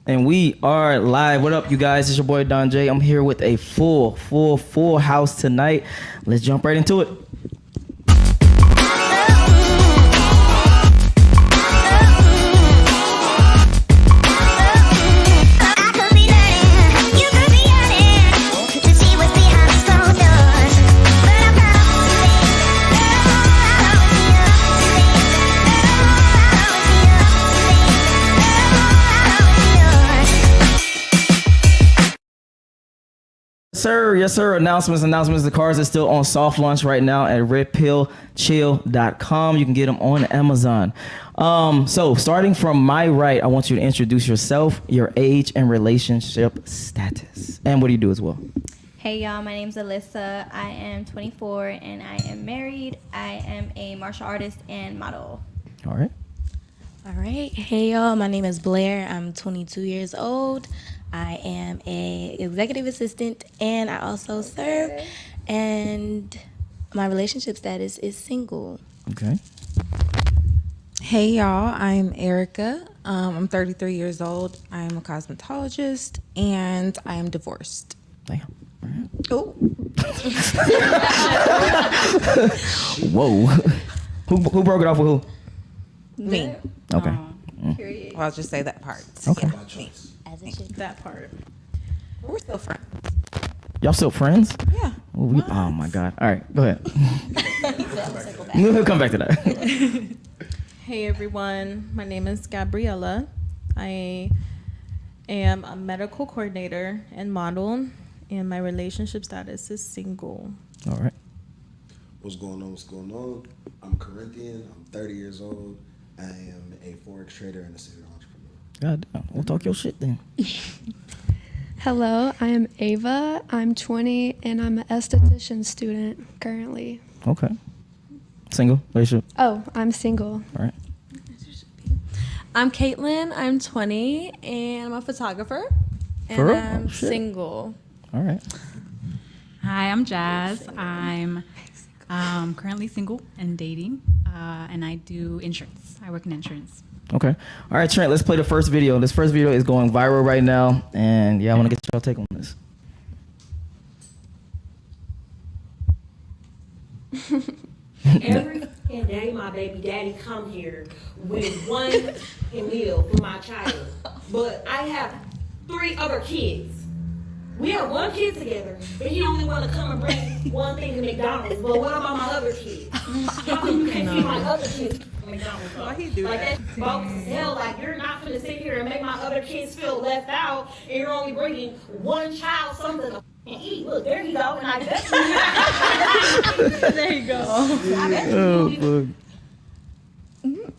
And we are live. What up, you guys? It's your boy Don Jaye. I'm here with a full house tonight. Let's jump right into it. Yes, sir. Announcements. The cars are still on soft launch right now at redpillchill.com. You can get them on Amazon. So starting from my right, I want you to introduce yourself, your age, and relationship status. And what do you do as well? Hey, y'all. My name's Alyssa. I am 24, and I am married. I am a martial artist and model. All right. Hey, y'all. My name is Blair. I'm 22 years old. I am a executive assistant, and I also serve, and my relationship status is single. Okay. Hey, y'all. I'm Erica. I'm 33 years old. I am a cosmetologist, and I am divorced. Damn. Right. Oh. Whoa. Who broke it off with who? Me. Okay. Period. Well, I'll just say that part. Okay. Yeah. That part. We're still friends. Y'all still friends? Yeah. Oh my God. All right, go ahead. We'll come back to that. Hey everyone, my name is Gabriella. I am a medical coordinator and model, and my relationship status is single. All right. What's going on? I'm Corinthian. I'm 30 years old. I am a Forex trader and a serial entrepreneur. God damn. We'll talk your shit then. Hello, I am Ava. I'm 20 and I'm an esthetician student currently. Okay. Single? Relationship? Oh, I'm single. All right. I'm Caitlin. I'm 20 and I'm a photographer. And For real? I'm Oh, shit. single. All right. Hi, I'm Jazz. I'm currently single and dating, and I do insurance. I work in insurance. Okay. All right, Trent, let's play the first video. This first video is going viral right now, and yeah, I want to get y'all take on this. Every day my baby daddy come here with one meal for my child, but I have 3 other kids. We are one kid together, but he only want to come and bring one thing to McDonald's. But what about my other kids? How come you can't feed my other kids McDonald's? Why he do like that? that's bogus as hell. Like you're not gonna sit here and make my other kids feel left out, and you're only bringing one child something to eat. Look, there you go, and I bet you. There you go.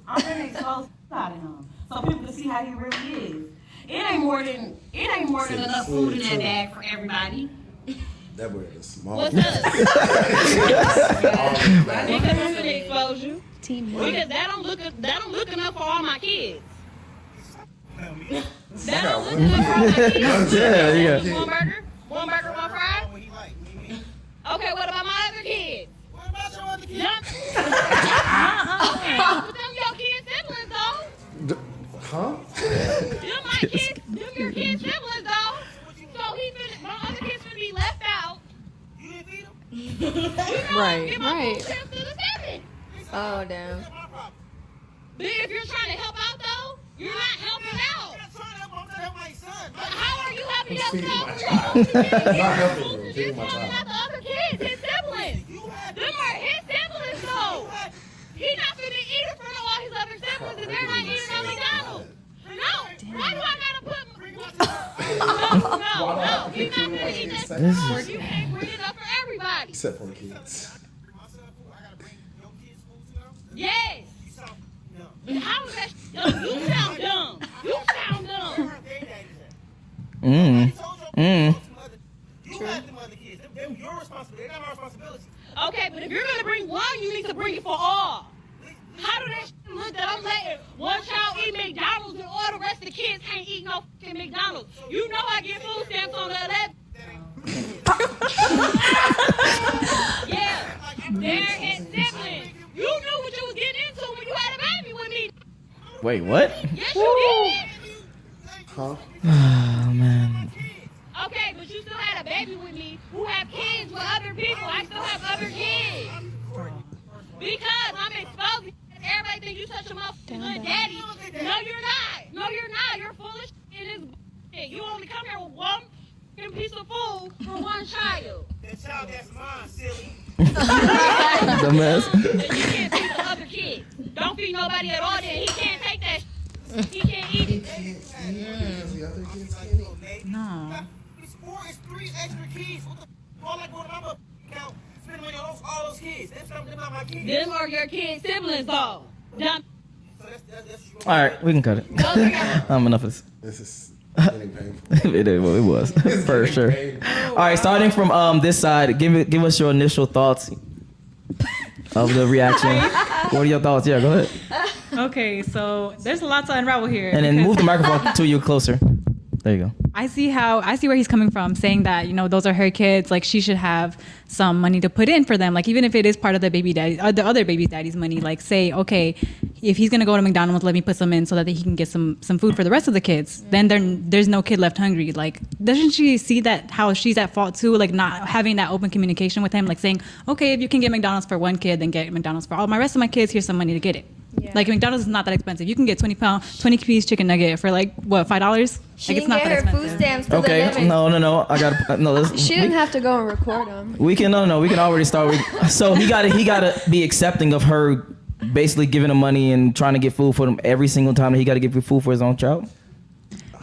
I'm gonna expose out of him so people can see how he really is. It ain't more than enough food in that bag for everybody. That boy is small. What's up? Because I'm gonna expose you. Because that don't look enough for all my kids. That don't look enough for all my kids. Yeah, yeah. One burger, one fry. Okay, what about my other kids? What about your other kids? But them your kids' siblings though. Huh? Them your kids' siblings though. So my other kids finna be left out. You didn't feed them? Right. Give my food stamps to the 7. Oh, damn. But if you're trying to help out though, you're not helping out. But how are you helping your son? Not helping him. Feeding my child. Not the other kids, his siblings. Them are his siblings though. He's not finna eat in front of all his other siblings and they're not eating on McDonald's. No, why do I gotta put No, he's not gonna eat that. You can't bring it up for everybody. Except for the kids. Yes. How is that dumb? You sound dumb. You sound dumb. You have them other kids. They're your responsibility. They're not my responsibility. Okay, but if you're gonna bring one, you need to bring it for all. How do that look that I'm letting one child eat McDonald's and all the rest of the kids can't eat no fucking McDonald's? You know I get food stamps on the 11th. Yeah, they're his siblings. You knew what you was getting into when you had a baby with me. Wait, what? Yes, you did. Huh? Oh man. Okay, but you still had a baby with me who have kids with other people. I still have other kids. Because I'm exposing. Everybody think you such a motherfucking good daddy. No, you're not. No, you're not. You're full of shit. It is bullshit. You only come here with one piece of food for one child. That child, that's mine, silly. The mess. And you can't feed the other kids. Don't feed nobody at all. Then he can't take that. He can't eat it. No. It's 3 extra kids. What the all like going on account? Spend money on all those kids. That's something about my kids. Them are your kids' siblings, though. Dumb. All right, we can cut it. Enough of this. This is getting painful. It was for sure. All right, starting from this side, give us your initial thoughts of the reaction. What are your thoughts? Yeah, go ahead. Okay, so there's a lot to unravel here. And then move the microphone to you closer. There you go. I see where he's coming from, saying that, you know, those are her kids, like she should have some money to put in for them, like even if it is part of the baby daddy, the other baby daddy's money, like say, okay, if he's gonna go to McDonald's, let me put some in so that he can get some food for the rest of the kids. Then there's no kid left hungry. Like, doesn't she see that how she's at fault too, like not having that open communication with him, like saying, okay, if you can get McDonald's for one kid, then get McDonald's for all my rest of my kids. Here's some money to get it. Yeah. Like McDonald's is not that expensive. You can get 20-piece chicken nugget for like what, $5? She like, didn't get her food stamps to the limit. No. I got no. She didn't have to go and record them. We can we can already start with. So he gotta be accepting of her basically giving him money and trying to get food for him every single time that he got to get food for his own child.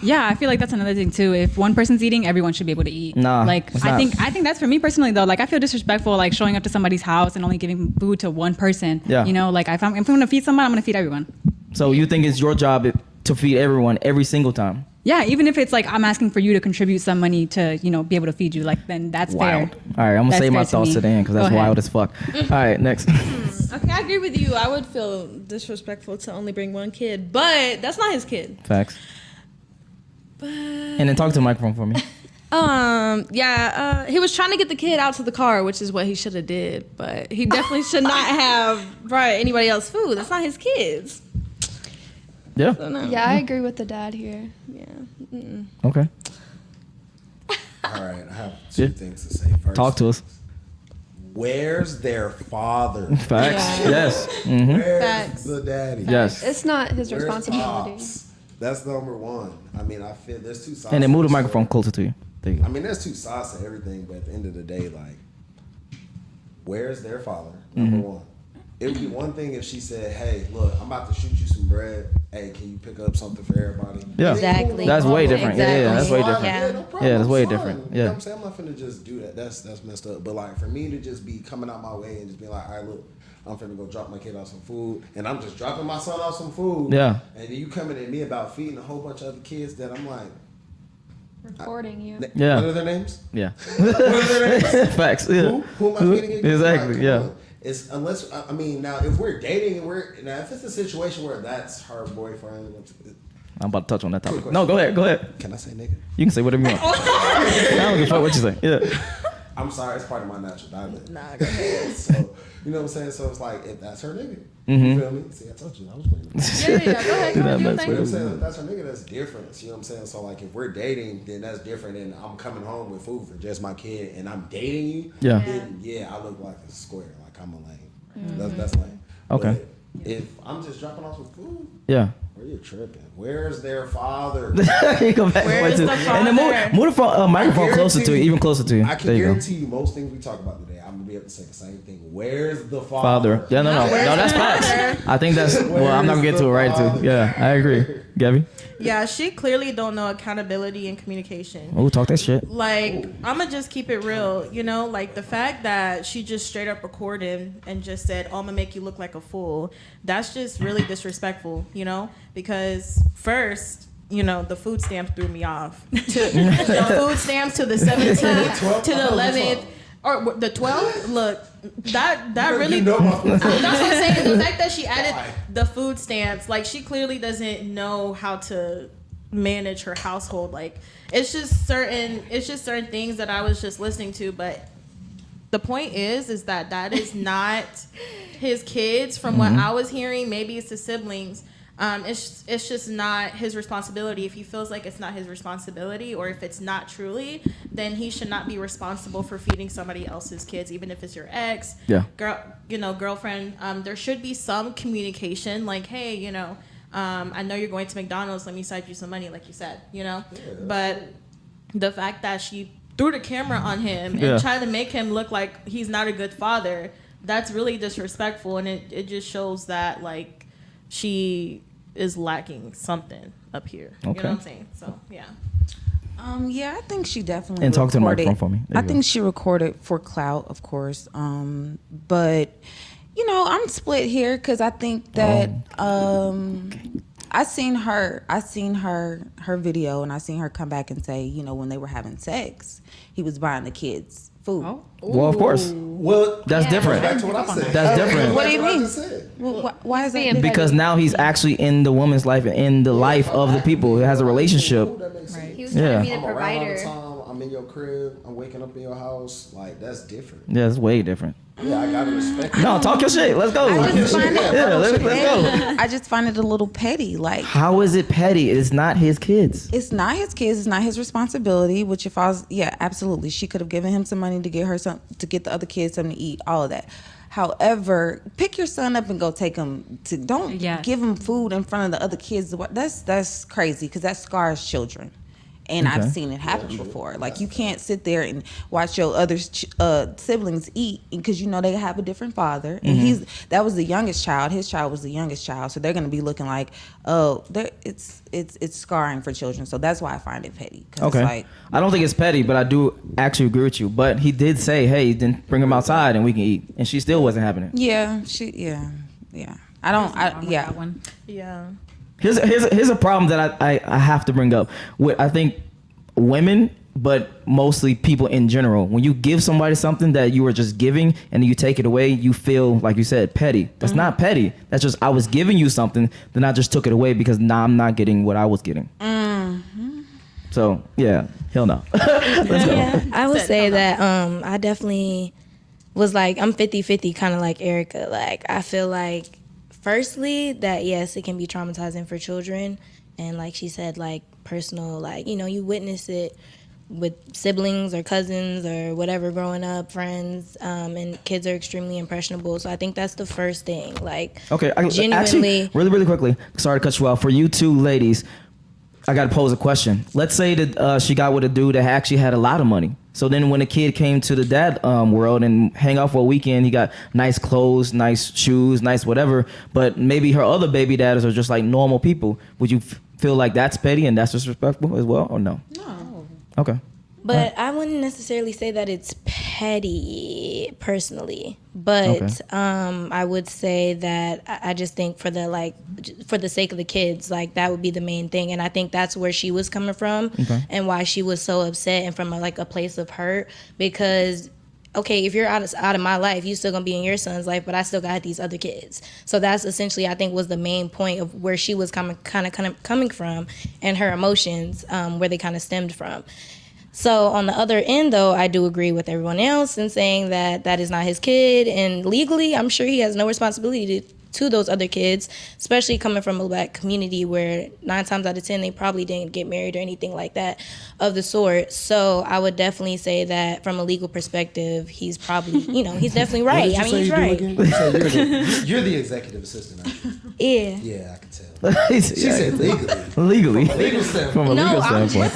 Yeah, I feel like that's another thing too. If one person's eating, everyone should be able to eat. Nah, like I think that's for me personally though. Like I feel disrespectful like showing up to somebody's house and only giving food to one person. Yeah. You know, like if I'm gonna feed someone, I'm gonna feed everyone. So you think it's your job to feed everyone every single time? Yeah, even if it's like I'm asking for you to contribute some money to, you know, be able to feed you, like then that's Wild. fair. All right, I'm gonna That's say my fair to thoughts me. to the end because that's Go ahead. wild as fuck. All right, next. Okay, I agree with you. I would feel disrespectful to only bring one kid, but that's not his kid. Facts. And then talk to the microphone for me. He was trying to get the kid out to the car, which is what he should have did, but he definitely should not have brought anybody else food. That's not his kids. Yeah. So, no. Yeah, I agree with the dad here. Yeah. Mm-mm. Okay. All right, I have two things to say. First, Talk to us. Where's their father? Facts. Yeah. Yes. Mm-hmm. Where's Facts. the daddy? Yes. It's not his Where's responsibility. Pops? That's number one. I mean, I feel there's two sides. And then move to the this microphone story. closer to you. There you go. I mean, there's two sides to everything, but at the end of the day, like, where's their father? Number one. It would be one thing if she said, "Hey, look, I'm about to shoot you some bread. Hey, can you pick up something for everybody?" Yeah. Exactly. That's way different. Exactly. Yeah, that's way different. Yeah. No problem, Yeah, that's way it's fine. different. You know Yeah. what I'm saying? I'm not finna just do that. That's messed up. But like for me to just be coming out my way and just be like, all right, look, I'm finna go drop my kid off some food, and I'm just dropping my son off some food. Yeah. And then you coming at me about feeding a whole bunch of other kids that I'm like, Recording you. Yeah. What are their names? Yeah. What are their names? Facts. Yeah. Who am I feeding again? Exactly. Like, Yeah. come on. It's unless I mean now if we're dating and if it's a situation where that's her boyfriend. I'm about to touch on that topic. Quick No, go question. ahead. Can I say nigga? You can say whatever you want. I don't give a fuck what you say. Yeah. I'm sorry, it's part of my natural dialect. Nah, go ahead. So you know what I'm saying? So it's like if that's her nigga. Mm-hmm. You feel me? See, I told you I was playing. Yeah, go ahead. Do that Do your mess But thing. I'm saying if that's her nigga, that's different. You know what I'm saying? So like if we're dating, then that's different and I'm coming home with food for just my kid and I'm dating you, Yeah. then yeah, I look like a square, like I'm a lame. That's lame. Okay. But if I'm just dropping off some food, Yeah. where you tripping? Where's their father? You go back Where's to the and then father? move the microphone I closer to you, guarantee- even closer to you. I can There you go. guarantee you most things we talk about today, I'm gonna be able to say the same thing. Where's the Father. Yeah, no, that's facts. I think that's well. I'm not gonna get to it right too. Yeah, I agree. Gabby. Yeah, she clearly don't know accountability and communication. Oh, talk that shit. Like, I'ma just keep it real, you know, like the fact that she just straight up recorded and just said, "Oh, I'm gonna make you look like a fool." That's just really disrespectful, you know, because first, you know, the food stamps threw me off. The food stamps to the 17th, to the 11th, or the 12th. Look, that really. You know my food. That's what I'm saying. The fact that she added the food stamps, like she clearly doesn't know how to manage her household. Like it's just certain things that I was just listening to. But the point is that is not his kids. From what I was hearing, maybe it's his siblings. It's just not his responsibility. If he feels like it's not his responsibility, or if it's not truly, then he should not be responsible for feeding somebody else's kids, even if it's your ex, girlfriend. There should be some communication, like, hey, I know you're going to McDonald's. Let me side you some money, like you said, But the fact that she threw the camera on him and tried to make him look like he's not a good father, that's really disrespectful, and it just shows that like she is lacking something up here. You know what I'm saying? So yeah. Yeah, I think she definitely and talk to the microphone for me. I think she recorded for clout, of course. But I'm split here because I think that I seen her video, and I seen her come back and say, when they were having sex, he was buying the kids food. Oh. Well, of course. Well, that's different. Back to what I said. That's different. What do you mean? Well, why is that? Because now he's actually in the woman's life and in the life of the people. He has a relationship. Right. He was trying to be the provider. I'm in your crib. I'm waking up in your house. Like, that's different. Yeah, it's way different. Yeah, I gotta respect it. No, talk your shit. Let's go. I just find it let's go. I just find it a little petty. Like, how is it petty? It's not his kids. It's not his kids. It's not his responsibility. Which, if I was, absolutely, she could have given him some money to get her to get the other kids something to eat. All of that. However, pick your son up and go take him to. Don't give him food in front of the other kids. That's crazy because that scars children. And I've seen it happen before. Like, you can't sit there and watch your other siblings eat because they have a different father. And that was the youngest child. His child was the youngest child. So they're going to be looking like, it's scarring for children. So that's why I find it petty. Okay. It's like, I don't think it's petty, but I do actually agree with you. But he did say, hey, then bring him outside and we can eat. And she still wasn't having it. Yeah. Yeah. Here's a problem that I have to bring up. I think women, but mostly people in general, when you give somebody something that you were just giving and you take it away, you feel, like you said, petty. That's not petty. That's just, I was giving you something, then I just took it away because now I'm not getting what I was getting. So, yeah, hell no. Let's go. Yeah, I would say that I definitely was like, I'm 50-50, kind of like Erica. Like, I feel like, firstly, that yes, it can be traumatizing for children, and like she said, like personal, like you witness it with siblings or cousins or whatever growing up, friends, and kids are extremely impressionable. So I think that's the first thing. Like, okay, genuinely, actually, really quickly, sorry to cut you off. For you two ladies, I got to pose a question. Let's say that she got with a dude that actually had a lot of money. So then when a kid came to the dad world and hang out for a weekend, he got nice clothes, nice shoes, nice whatever, but maybe her other baby dads are just like normal people. Would you feel like that's petty and that's disrespectful as well, or no? No. Okay. But I wouldn't necessarily say that it's petty personally. But I would say that I just think for the sake of the kids, like that would be the main thing. And I think that's where she was coming from and why she was so upset and from a place of hurt. Because, okay, if you're out of my life, you still gonna be in your son's life, but I still got these other kids. So that's essentially, I think, was the main point of where she was coming from and her emotions, where they kind of stemmed from. So on the other end, though, I do agree with everyone else in saying that that is not his kid. And legally, I'm sure he has no responsibility to those other kids, especially coming from a Black community where 9 times out of 10, they probably didn't get married or anything like that of the sort. So I would definitely say that from a legal perspective, he's probably, he's definitely right. I mean, he's right. You're the executive assistant, aren't you? Yeah. Yeah, I can tell. She said legally. Legally. From a legal standpoint. From a legal standpoint.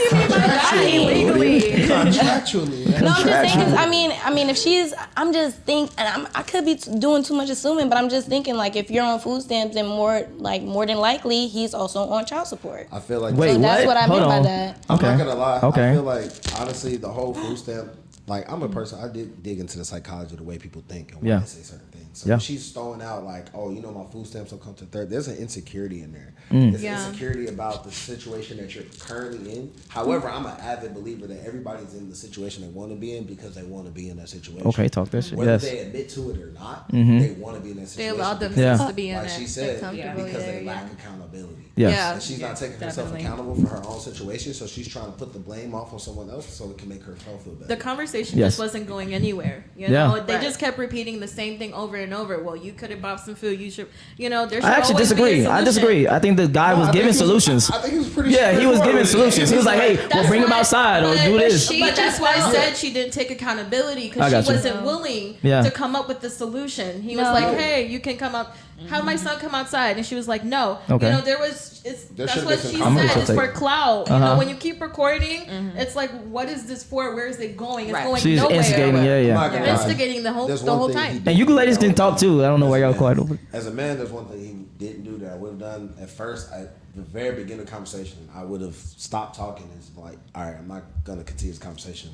Legally. Contractually. No, I'm just saying, 'cause I mean, if she's, I'm just thinking, and I could be doing too much assuming, but I'm just thinking, like, if you're on food stamps, then more than likely, he's also on child support. I feel like. Wait, so that's what I meant by on. that. Okay. I'm not gonna lie. Okay. I feel like, honestly, the whole food stamp, like, I'm a person, I did dig into the psychology of the way people think and why they say certain things. So when she's throwing out, like, oh, my food stamps will come to third, there's an insecurity in there. There's an insecurity about the situation that you're currently in. However, I'm an avid believer that everybody's in the situation they want to be in because they want to be in that situation. Okay, talk that shit. Whether they admit to it or not, they want to be in that situation. They allow themselves to be in like it. she said, They're because they lack accountability. Yes. And she's not taking herself accountable for her own situation, so she's trying to put the blame off on someone else so it can make her feel better. The conversation conversation Yes. just wasn't going anywhere. You Yeah. know, they just kept repeating the same thing over and over. Well, you could have bought some food. You should, you know, there should I actually always be a disagree. I solution. disagree. I think the guy was giving solutions. I think he was pretty. Yeah, he was giving straightforward. solutions. He was like, "Hey, we'll bring him why- outside or do this." But that's why I said she didn't take accountability I because got she you. wasn't willing Yeah. to come up with the solution. He was No. like, "Hey, you can come up. Have my son come outside," and she was like, "No." Okay. You know, there was. There That's should've what been she some conversation. said. It's for clout. You Uh-huh. know, when you keep recording, it's like, what is this for? Where is it going? It's going She's nowhere. instigating. Yeah, I'm yeah. not gonna lie. Instigating the whole There's the one whole thing time. he did And you ladies do can talk too. I don't know why y'all As a quiet man- over. As a man, there's one thing he didn't do that I would have done at first. At the very beginning of the conversation, I would have stopped talking and it's like, all right, I'm not gonna continue this conversation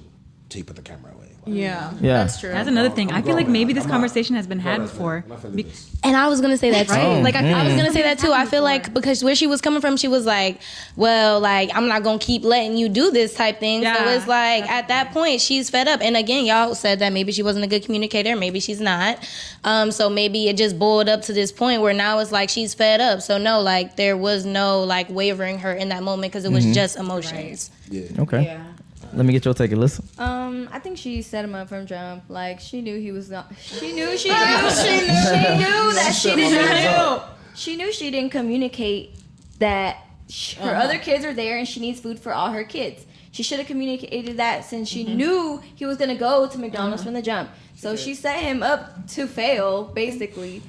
till you put the camera away. Like, Yeah, Yeah. that's true. That's another thing. I'm I feel like grown maybe now. this I'm not- conversation has been I'm had grown as a man. before. I'm not finna do Be- this. And I was gonna say that too. Right. Like I was Mm. gonna say that too. I feel like because where she was coming from, she was like, "Well, like I'm not gonna keep letting you do this type thing." So Yeah. it's like at that point, she's fed up. And again, y'all said that maybe she wasn't a good communicator. Maybe she's not. So maybe it just boiled up to this point where now it's like she's fed up. So no, like there was no like wavering her in that moment because it was just emotions. Yeah. Okay. Yeah. Let me get your take, Alyssa. I think she set him up from jump. Like she knew he was not. She knew that she didn't. She knew she didn't communicate that her other kids are there and she needs food for all her kids. She should have communicated that since she knew he was gonna go to McDonald's from the jump. So she set him up to fail, basically.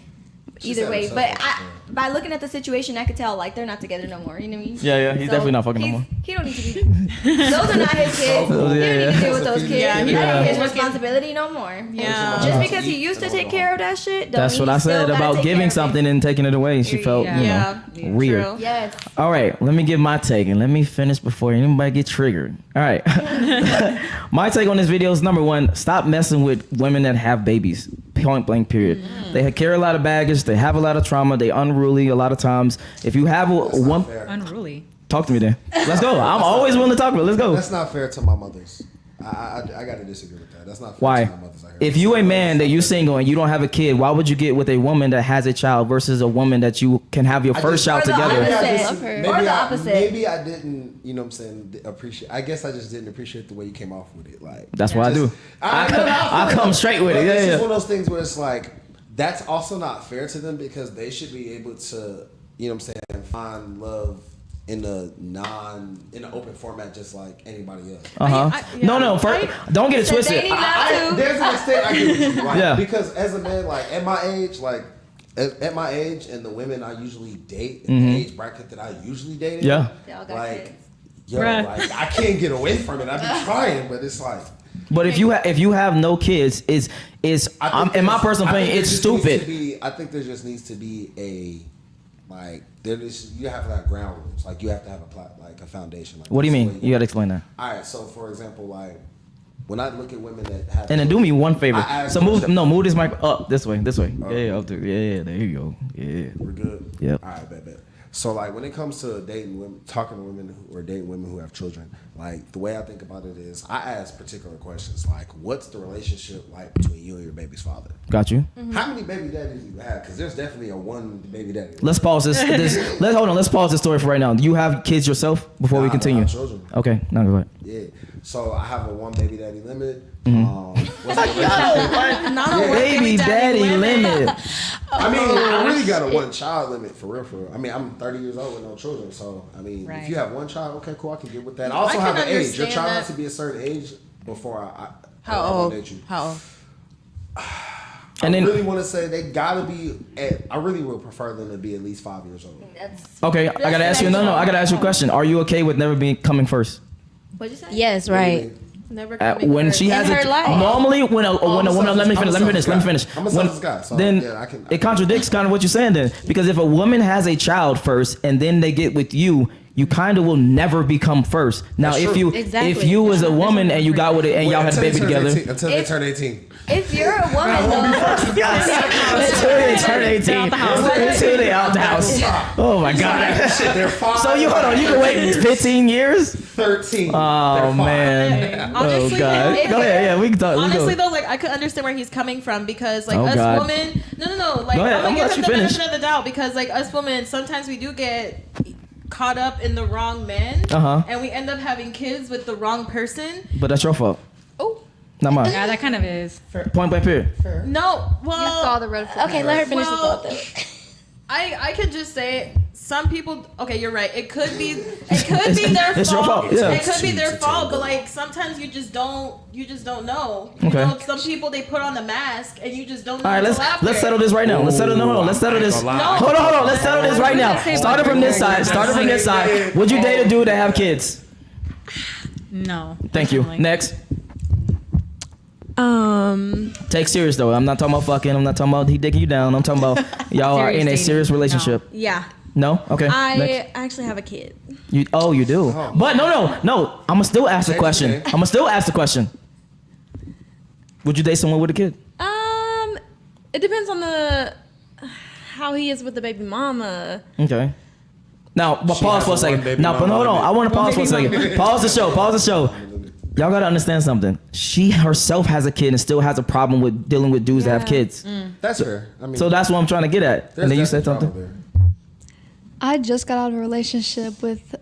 Either way, but by looking at the situation, I could tell like they're not together no more. You know what I mean? Yeah, he's definitely not fucking no more. He don't need to be. Those are not his kids. He don't need to deal with those kids. Yeah, he That ain't his working. responsibility no more. Yeah. Just because he used to take care of that shit, don't That's mean what he I still said gotta about take care giving of it. something and taking it away. She felt, you know, Yeah. weird. True. Yes. All right, let me give my take and let me finish before anybody get triggered. All right. My take on this video is number one, stop messing with women that have babies. Point blank, period. They carry a lot of baggage. They have a lot of trauma. They unruly a lot of times. If you have one, Unruly. talk to me then. Let's go. I'm always willing to talk about it. Let's go. That's not fair to my mothers. I gotta disagree with that. That's not fair Why? to my mothers. out here. If you a man that you single and you don't have a kid, why would you get with a woman that has a child versus a woman that you can have your first child Or the together? opposite. Maybe Or the opposite. Maybe I didn't, you know what I'm saying, appreciate. I guess I just didn't appreciate the way you came off with it. Like That's what I do. I I come straight with it. But Yeah, it's yeah. just one of those things where it's like that's also not fair to them because they should be able to, you know what I'm saying, find love in an open format just like anybody else. No. Don't get it twisted. They need love too. There's an extent I get what you like, Yeah. because as a man, like at my age, at my age and the women I usually date in the age bracket that I usually dated, Yeah. They all got like kids. Bruh. like I can't get away from it. I've been trying, but it's like. But if you have no kids, is in my personal opinion, it's stupid. I think there just needs to be you have to have ground rules. Like you have to have a foundation. Like What do you this mean? is the way You gotta explain that. All right. So for example, like when I look at women that have And then do me one favor. I ask So move this mic up this way. Oh. Yeah, up there. Yeah, there you go. Yeah. We're good. Yep. All right, bet. So like when it comes to dating women, talking to women or dating women who have children, like the way I think about it is I ask particular questions like, what's the relationship like between you and your baby's father? Got you. How many baby daddies do you have? Because there's definitely a one baby daddy. Let's pause this. Let's pause this story for right now. Do you have kids yourself before we Nah, I don't continue? have children. Okay, now go ahead. Yeah. So I have a one baby daddy limit. Mm-hmm. What's the relationship? Not a one Baby daddy limit. I mean, I really got a one child limit for real. I mean, I'm 30 years old with no children, so I mean, if you have one child, okay, cool, I can get with that. I also I have can an age. Your understand child that. has to be a certain age before I How I old? date you. How old? And then really want to say they gotta be. I really would prefer them to be at least 5 years old. That's okay, I gotta ask you. No, I gotta ask you a question. Are you okay with never being coming first? what'd you say? Yes, right. Never coming When first. she has In her life. normally when a woman, let me finish. I'm a selfish guy, so then yeah, I can. it contradicts kind of what you're saying then, because if a woman has a child first and then they get with you kind of will never become first. Now, That's if true. if you was a woman and you got with it and y'all had a baby together, Until they turn 18. If you're a woman, though, until they turn 18, until they out the house. Oh my God. Shit, they're 5. So you hold on, you can wait 15 years? 13. Oh They're 5. man. Honestly, Oh God. if- Go ahead. Yeah, we can talk. Honestly we go. though, like I could understand where he's coming from because like Oh, us God. women, no, like Go ahead, I'm I'm gonna gonna let give you him the finish. benefit of the doubt because like us women, sometimes we do get caught up in the wrong men, Uh-huh. and we end up having kids with the wrong person. But that's your fault. Oh, Not mine. Yeah, that kind of is. Point blank period. No, You well, saw the red flag. Okay, let her finish the Well, thought though. I could just say some people. Okay, you're right. It could be their it's fault. your fault, yeah. It could be their fault, but like sometimes you just don't know. You Okay. know, some people they put on the mask and you just don't know. All right, until after. let's settle this right now. Let's settle Let's settle this. Hold on. Let's settle this right now. Starting from this side. Would you date a dude that have kids? No. Thank you. definitely. Next. Take serious though. I'm not talking about fucking. I'm not talking about he digging you down. I'm talking about y'all are in a Serious serious dating. relationship. Yeah. No? Okay. Next. I actually have a kid. You do. But no. I'ma still ask the question. Would you date someone with a kid? It depends on how he is with the baby mama. Okay. Now, but She pause has for a one second. baby Now, but mama hold on. limit. I want to pause for a second. Pause the show. Y'all gotta understand something. She herself has a kid and still has a problem with dealing with dudes that have kids. That's fair. I mean, So that's what I'm trying to get at. there's And then you said definitely something. trouble I just got out of a relationship with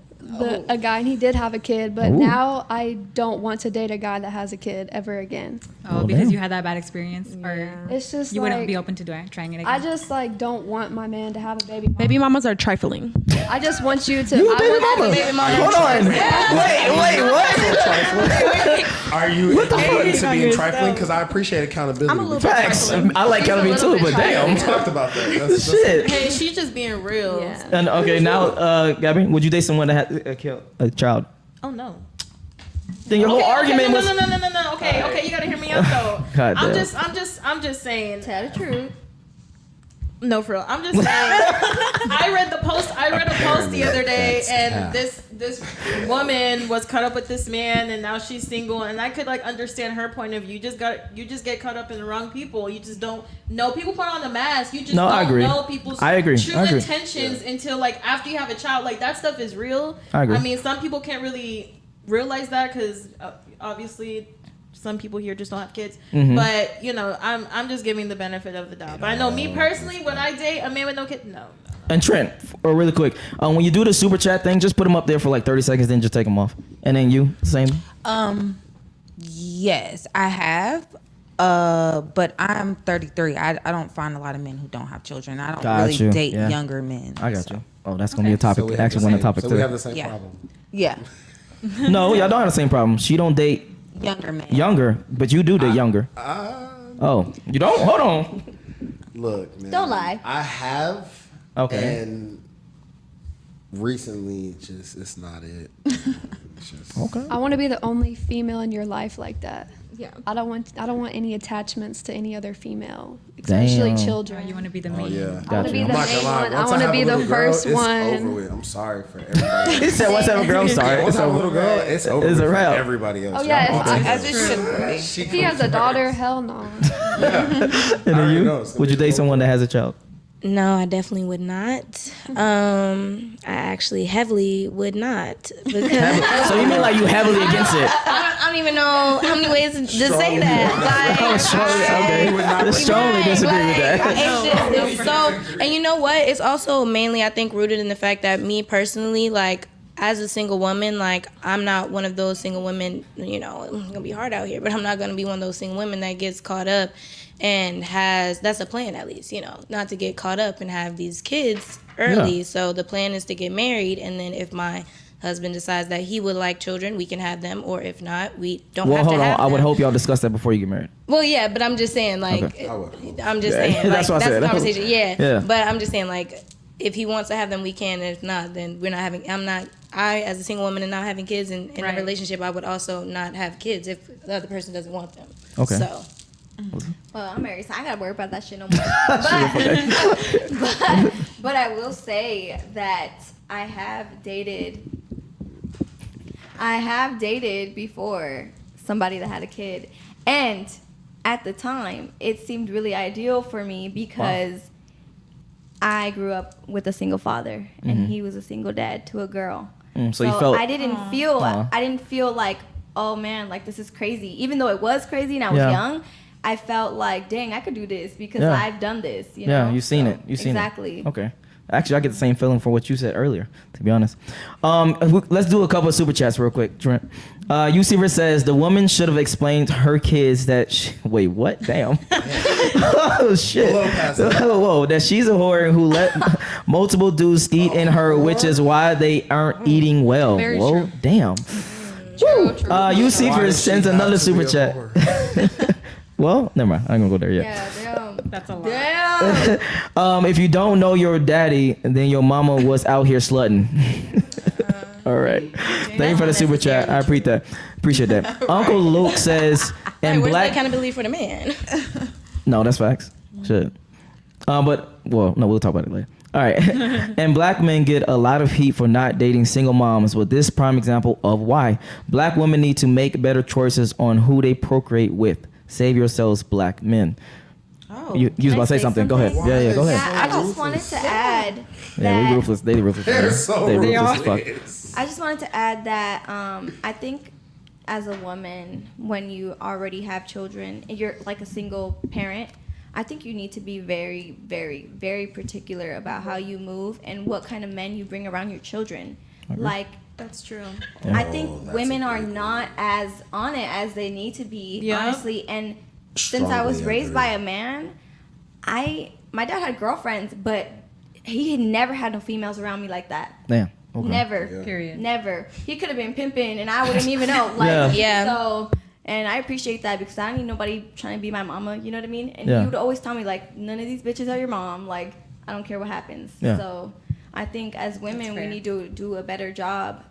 a guy, and he did have a kid, but now I don't want to date a guy that has a kid ever again. Oh, because you had that bad experience, or It's just you like, wouldn't be open to trying it again. I just like don't want my man to have a baby. Baby mamas are trifling. I just want you to. You a I baby want mama. the baby mama. Hold on. Wait, what? Are you admitting to being trifling? Because I appreciate accountability. I'm a little Facts. I like Kelly too, but We damn. talked about that. That's Shit. Hey, she's just being real. Yeah. And okay, now, Gabby, would you date someone that had a child? Oh no. Then your whole argument was. No. Okay, you gotta hear me out though. God I'm damn. just saying. Tell the truth. No, for real. I'm just saying. I read a post the other day, and this woman was caught up with this man, and now she's single, and I could like understand her point of view. You just get caught up in the wrong people. You just don't know. People put on the mask. You just No, I don't agree. know people's I agree. true I agree. intentions until like after you have a child. Like that stuff is real. I agree. I mean, some people can't really realize that because obviously. Some people here just don't have kids, but you know, I'm just giving the benefit of the doubt. But I know me personally, would I date a man with no kid? No. And Trent, really quick, when you do the super chat thing, just put them up there for like 30 seconds, then just take them off. And then you, same. Yes, I have. But I'm 33. I don't find a lot of men who don't have children. I don't Got really you. date Yeah. younger men. I got so. you. Oh, that's gonna be a topic. So we Actually, one of the topics So we too. have the same Yeah. problem. Yeah, No, y'all don't have the same problem. She don't date younger men. younger, but you do date younger. Oh, you don't? Hold on. Look, man. Don't lie. I have. Okay. And recently, it's not it. It's just, Okay. I want to be the only female in your life like that. Yeah. I don't want any attachments to any other female, especially Damn. children. You want to be the Oh main. yeah. I want Gotcha. to be I'm the I'm not main gonna lie. one. I Once want to have be a the little girl, first it's one. over with. I'm sorry for everybody. He said, "What's up, girl? I'm sorry. Once It's I have a over." little girl, it's over It's with a wrap. for everybody else. Oh yeah, Y'all all if, take as it. it should be. She If he has a comes daughter, first. hell no. And then already you? know it's gonna Would you be date over. someone that has a child? No, I definitely would not. I actually heavily would not because So you mean like you heavily against it? I don't even know how many ways to say that. Oh, strongly, okay. Strongly disagree with that. It's so, and you know what? It's also mainly, I think, rooted in the fact that me personally, like, as a single woman, like, I'm not one of those single women, you know, it's gonna be hard out here, but I'm not gonna be one of those single women that gets caught up and that's a plan at least, you know, not to get caught up and have these kids early. Yeah. So the plan is to get married, and then if my husband decides that he would like children, we can have them, or if not, we don't Well, have hold to on. have I them. would hope y'all discuss that before you get married. Well, yeah, but I'm just saying, like, Okay. I'm just Yeah, saying, like, that's what I said. the conversation. Yeah. Yeah. But I'm just saying, like, if he wants to have them, we can. And if not, then we're not having. I, as a single woman and not having kids in Right. a relationship, I would also not have kids if the other person doesn't want them. Okay. So, Well, I'm married, so I gotta worry about that shit no more. But I will say that I have dated before somebody that had a kid, and at the time it seemed really ideal for me because I grew up with a single father and he was a single dad to a girl. So you felt. I didn't feel like, oh man, like this is crazy. Even though it was crazy and I was Yeah. young, I felt like, dang, I could do this because Yeah. I've done this. You Yeah, know? you've seen So, it. You've seen exactly. it. Okay. Actually, I get the same feeling for what you said earlier, to be honest. Let's do a couple of super chats real quick, Trent. UCver says the woman should have explained to her kids that wait, what? Damn. Oh shit. Whoa, that she's a whore who let multiple dudes eat in her, which is why they aren't eating well. Very Whoa, true. damn. UCver sends another super chat. Well, never mind. I ain't gonna go there yet. Yeah, damn. That's a lot. Damn. If you don't know your daddy, then your mama was out here slutting. All right. Thank you for the super chat. I appreciate that. Uncle Luke says, and Where's the black. accountability for the man? No, that's facts. Shit. We'll talk about it later. All right. And black men get a lot of heat for not dating single moms, with this prime example of why. Black women need to make better choices on who they procreate with. Save yourselves, black men. Oh, You was about to say something. Go ahead. Yeah, go ahead. Yeah, I just wanted to add Yeah, that we ruthless. They ruthless. They're so ruthless as fuck. ruthless. I just wanted to add that I think as a woman, when you already have children, and you're like a single parent, I think you need to be very, very, very particular about how you move and what kind of men you bring around your children. Like, That's true. I think women are not as on it as they need to be, Yeah. honestly. And since I was Strongly raised agree. by a man, my dad had girlfriends, but he had never had no females around me like that. Damn. Okay. Never. Yeah. Period. Never. He could have been pimping and I wouldn't even know. Like, Yeah. Yeah. So, and I appreciate that because I don't need nobody trying to be my mama. You know what I mean? And Yeah. he would always tell me, like, none of these bitches are your mom. Like, I don't care what happens. Yeah. So, I think as women, we fair. need to do a better job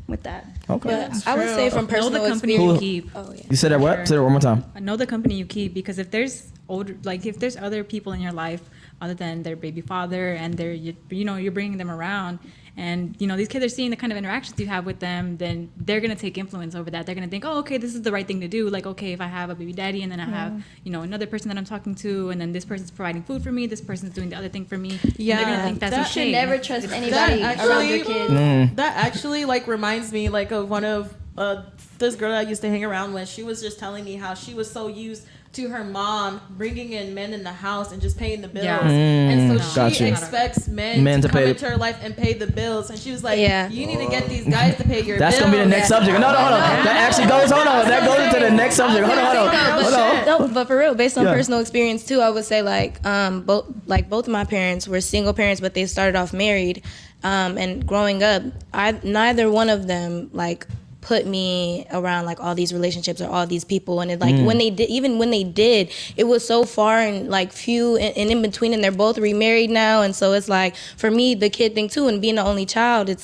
with that. Okay. But I would say from Know personal the company experience. you keep. Oh yeah. You said that what? Sure. Say that one more time. Know the company you keep, because if there's if there's other people in your life other than their baby father, and you're bringing them around, and these kids are seeing the kind of interactions you have with them, then they're gonna take influence over that. They're gonna think, oh, okay, this is the right thing to do. Like, okay, if I have a baby daddy, and then I have another person that I'm talking to, and then this person's providing food for me, this person's doing the other thing for me. Yeah, they're gonna think that's You that should okay. never trust anybody around your kids. That actually like reminds me like of one of this girl that I used to hang around with. She was just telling me how she was so used to her mom bringing in men in the house and just paying the bills. Yeah. And so she Gotcha. expects men to come into her life and pay the bills. And she was like, Yeah. you need to get these guys to pay your That's bills. gonna be the next subject. No, hold on. That actually goes. Hold on. That goes into the next subject. Hold on. No, but for real, based on Yeah. personal experience too, I would say both of my parents were single parents, but they started off married. And growing up, neither one of them put me around all these relationships or all these people, and it when they did, it was so far and few and in between, and they're both remarried now, and so it's for me, the kid thing too, and being the only child, it's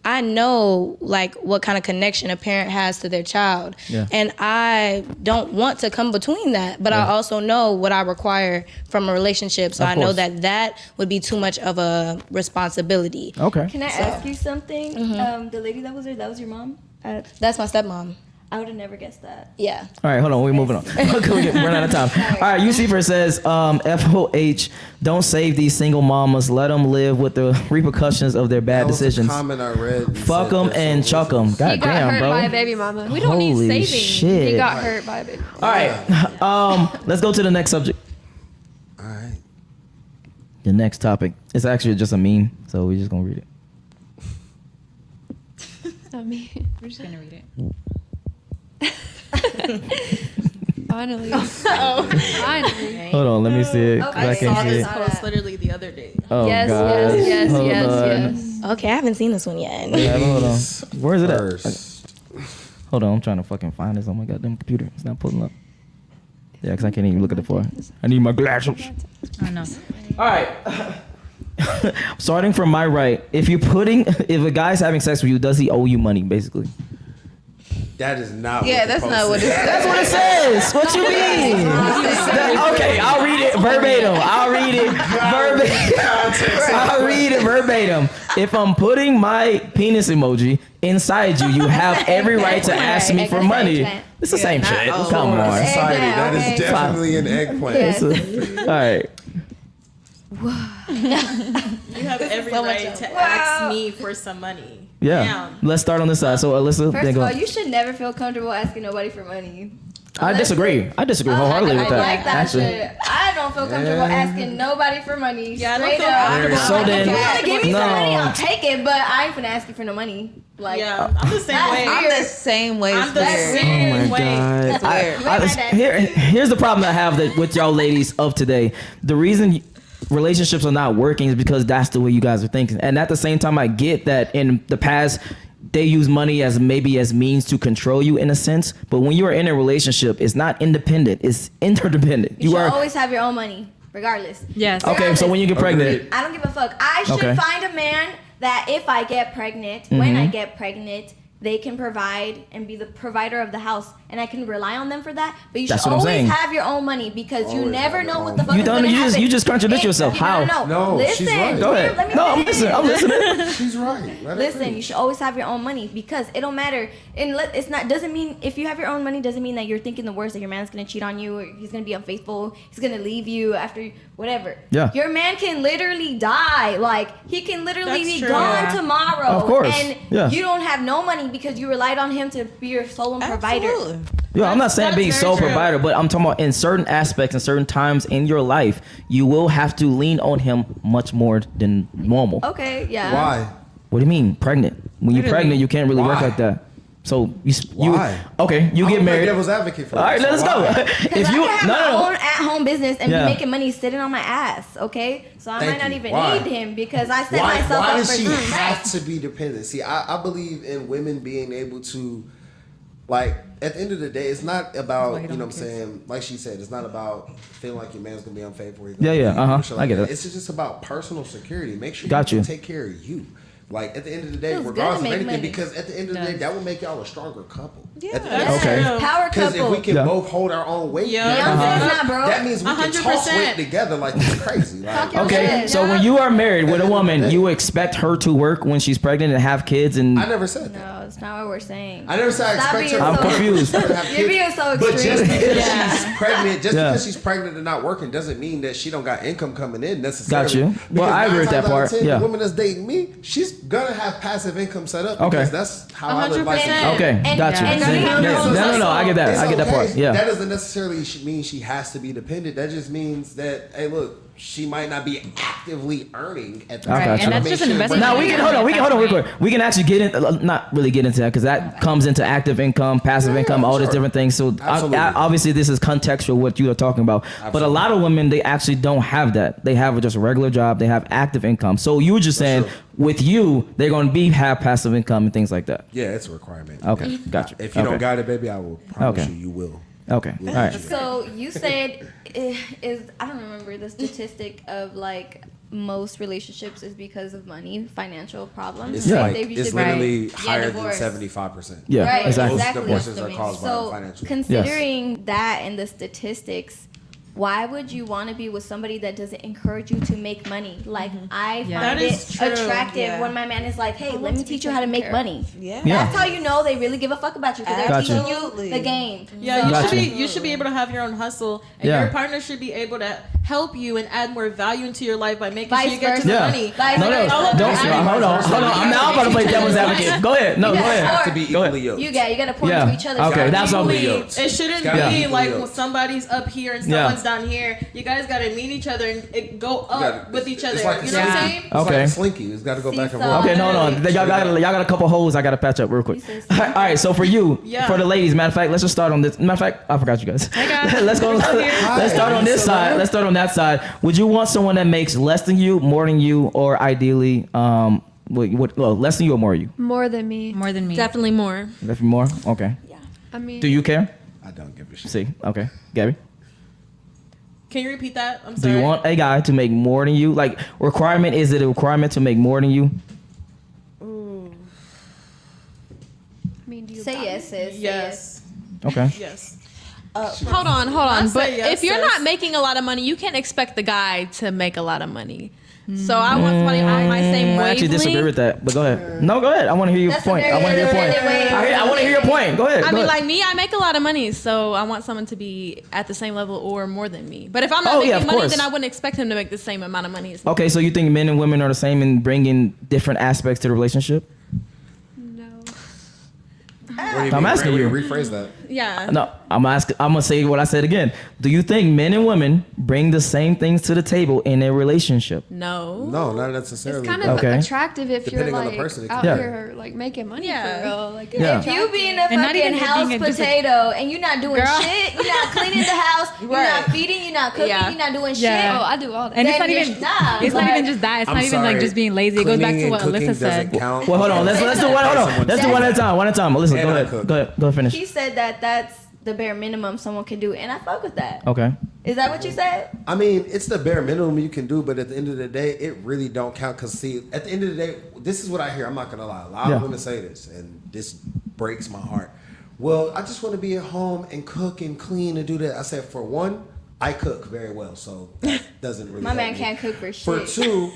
I know what kind of connection a parent has to their child, and I don't want to come between that, but I also know what I require from a relationship, so I know that would be too much of a responsibility. Okay. Can I ask you something? The lady that was there, that was your mom? That's my stepmom. I would have never guessed that. Yeah. All right, hold on. We're moving on. We're running out of time. All right, UC says, FOH, don't save these single mamas. Let them live with the repercussions of their bad That was the decisions. comment I read. Fuck them and chuck them. God He got damn, hurt bro. by a baby mama. We don't need Holy saving. shit. He got hurt by a baby mama. All right, let's go to the next subject. All right. The next topic. It's actually just a meme, so we're just gonna read it. Not me. We're just gonna read it. Finally. Finally. Hold on, let me see it. 'cause Okay. I can't saw see this it. post literally the other day. Oh Yes, God. yes, Hold yes, on. yes. Okay, I haven't seen this one yet. Yeah, hold on. Where is it at? First. Hold on, I'm trying to fucking find this on my goddamn computer. It's not pulling up. Yeah, because I can't even look at the floor. I need my glasses. Oh no. All right. Starting from my right, if a guy's having sex with you, does he owe you money, basically? That is not. Yeah, what the that's post not what it said. says. That's what it says. What you mean? Okay, I'll read it verbatim. I'll read it verbatim. If I'm putting my penis emoji inside you, you have every right to ask me for money. It's the same shit. Come on. Society, that Okay. is definitely an eggplant. Yes. All right. You have every right to ask me for some money. Yeah. Damn. Let's start on this side. So Alyssa, First then of go. all, you should never feel comfortable asking nobody for money. I disagree. I disagree wholeheartedly with I that. like that actually. shit. I don't feel comfortable asking nobody for money. Yeah, I don't straight feel up. comfortable. So Like, then- if you want to give me No. some money, I'll take it, but I ain't finna ask you for no money. Like, Yeah, I'm the same That's way. weird. I'm the same way. I'm It's the weird. same way. It's weird. Here's the problem I have with y'all ladies of today. The reason relationships are not working is because that's the way you guys are thinking. And at the same time, I get that in the past, they use money as means to control you in a sense. But when you are in a relationship, it's not independent. It's interdependent. you should always have your own money, regardless. Yes. Okay, so when you get pregnant, I don't give a fuck. I should Okay. find a man that if I get pregnant, when I get pregnant, they can provide and be the provider of the house, and I can rely on them for that. But you should That's what I'm always saying. have your own money because you Always never have your know own what the fuck You is don't- gonna you just- happen. you just contradict yourself. How? No, Listen, she's right. go ahead. Let me No, I'm finish. listening. I'm listening. She's right. Let her Listen, finish. you should always have your own money because it don't matter. And it's not doesn't mean if you have your own money doesn't mean that you're thinking the worst, that your man's gonna cheat on you or he's gonna be unfaithful, he's gonna leave you after whatever. Yeah. Your man can literally die. Like he can literally That's be true. gone Yeah. tomorrow. Of course. And Yeah. you don't have no money because you relied on him to be your sole and provider. Absolutely. Yeah, I'm not saying That's being very sole true. provider, but I'm talking about in certain aspects and certain times in your life, you will have to lean on him much more than normal. Okay, yeah. Why? What do you mean, pregnant? When you're pregnant, you can't really work Why? like that. So Why? okay, you I'm get gonna play married. devil's advocate for All right, you, so let's why? go. Because If I you can have no, my own at-home business and Yeah. be making money sitting on my ass, okay? So I Thank might not you. even Why? need him because I set Why myself up does for she success. have to be dependent? See, I believe in women being able to, like, at the end of the day, it's not about, you know what I'm saying, like she said, it's not about feeling like your man's going to be unfaithful. Yeah, yeah, I get it. It's just about personal security. Make sure Got you you. take care of you. Like, at the end of the day, Feels good regardless to of make anything, money. because at the end of the day, that will make y'all a stronger couple. Yeah. At the end of the Yes. day. Okay. Power Because if couple. we can Yeah. both hold our own weight, Yeah. Beyonce's not broke. that means we can toss 100%. weight together like it's crazy. Like, your Okay, shit. so when you are married with a woman, you expect her to work when she's pregnant and have kids, and I never said that. No, it's not what we're saying. I never said I Stop expect being her I'm so- confused. to have You're kids. being so But just extreme. because she's pregnant, Yeah. because she's pregnant and not working, doesn't mean that she don't got income coming in necessarily. Got you. Well, Because I agree with 9 that times out of part. 10, Yeah. The woman that's dating me, she's gonna have passive income set up. Okay. Because that's how I live life. 100%. okay, And- got you. and Yeah, she yeah, has her own no, I get that. It's I get that okay. part. Yeah. That doesn't necessarily mean she has to be dependent. That just means that, hey, look, she might not be actively earning at the I time. got you. And that's Make just an sure- investment. Now we can hold on. We can hold on real quick. We can actually get in, not really get into that because that comes into active income, passive income, all these sure. different things. So Absolutely. obviously this is contextual what you are talking about. But a lot of women they actually don't have that. They have just a regular job. They have active income. So you were just saying sure. with you they're going to have passive income and things like that. Yeah, it's a requirement. Okay, Yeah. got you. If you Okay. don't got it, baby, I will promise Okay. you will. Okay. All right. So you said is I don't remember the statistic of like most relationships is because of money, financial problems. It's Yeah. like They it's usually- literally Yeah, higher than divorce. 75%. Yeah. Right, Exactly. exactly. Divorces are caused by So financial. considering that and the statistics, why would you want to be with somebody that doesn't encourage you to make money? Like I Yeah. find That is it true. attractive Yeah. when my man is like, "Hey, let want me to be teach you how to taken make care of. money." Yeah. Yeah. That's how you know they really give a fuck about you because they're Gotcha. teaching you Absolutely. the game. Yeah, Gotcha. you should be able to have your own hustle, and Yeah. your partner should be able to help you and add more value into your life by making Vice sure you get to versa. the Yeah. money. Vice No, no, versa. All of don't. that. Hold on. I'm now about to play devil's advocate. Go ahead. No, go Yeah. ahead. have to be Go ahead. equally yoked. You gotta point Yeah. to each other. Okay, that's what equally we. yoked. It shouldn't gotta be be like equally when yoked. somebody's up here and Yeah. someone's down here. You guys gotta meet each other and go up gotta- with each other. it's like a You know what I'm slinky. saying? It's Okay. like a slinky. It's got to go back and Seesaw. forth. Okay, no. Y'all got a couple holes. I got to patch up real quick. You said All right, so for you, Yeah. for the ladies, matter of fact, let's just start on this. Matter of fact, I forgot you guys. guys. let's go. Let's start on this side. Let's start on that side. Would you want someone that makes less than you, more than you, or ideally, less than you or more than you? More than me. More than me. Definitely more. If more, okay. I mean, Do you care? I don't give a shit. See, okay, Gabby. Can you repeat that? I'm Do sorry. you want a guy to make more than you? Like, requirement, is it a requirement to make more than you? I mean, do you Say got yes, it? sis. Yes. Okay. Yes. Hold on. I But say yes, if you're sis. not making a lot of money, you can't expect the guy to make a lot of money. So I want somebody on my same I actually disagree with wavelength. that, but go ahead. No, go ahead. I want to hear your That's a point. I very want to hear your point. underrated way. I want to hear your point. Go ahead. I go mean, ahead. like me, I make a lot of money, so I want someone to be at the same level or more than me. But if I'm not Oh, making yeah, of money, course. then I wouldn't expect him to make the same amount of money as me. Okay, so you think men and women are the same in bringing different aspects to the relationship? No. What do you I'm mean? asking you. Rephrase that. Yeah. No. I'm gonna say what I said again. Do you think men and women bring the same things to the table in a relationship? No. No, not necessarily. It's kind of Okay. attractive if Depending you're on the like person, it out can be. here like making money Yeah. for real. Like, Yeah. it's If you being a And not fucking even house being a just a- potato and you're not doing Girl. shit, you're not cleaning the house, you're not feeding, you're not cooking, Yeah. you're not doing Yeah. Oh, shit. I do all that. And it's Then not you're even not. it's not Like- even just that. It's I'm not even like sorry. just being lazy. It goes back to Cleaning what and cooking Alyssa said. doesn't count. Well, hold on. Let's do one. Hold on. Let's do one at a time. One at a time. Alyssa, And go I ahead. cook. Go ahead. Finish. She said that that's the bare minimum someone can do, and I fuck with that. Okay. Is that what you said? I mean, it's the bare minimum you can do, but at the end of the day, it really don't count. Cause see, at the end of the day, this is what I hear. I'm not gonna lie. A lot of women say this, and this breaks my heart. Well, I just want to be at home and cook and clean and do that. I said, for one, I cook very well, so that doesn't really. My help man me. can't cook for For shit. two,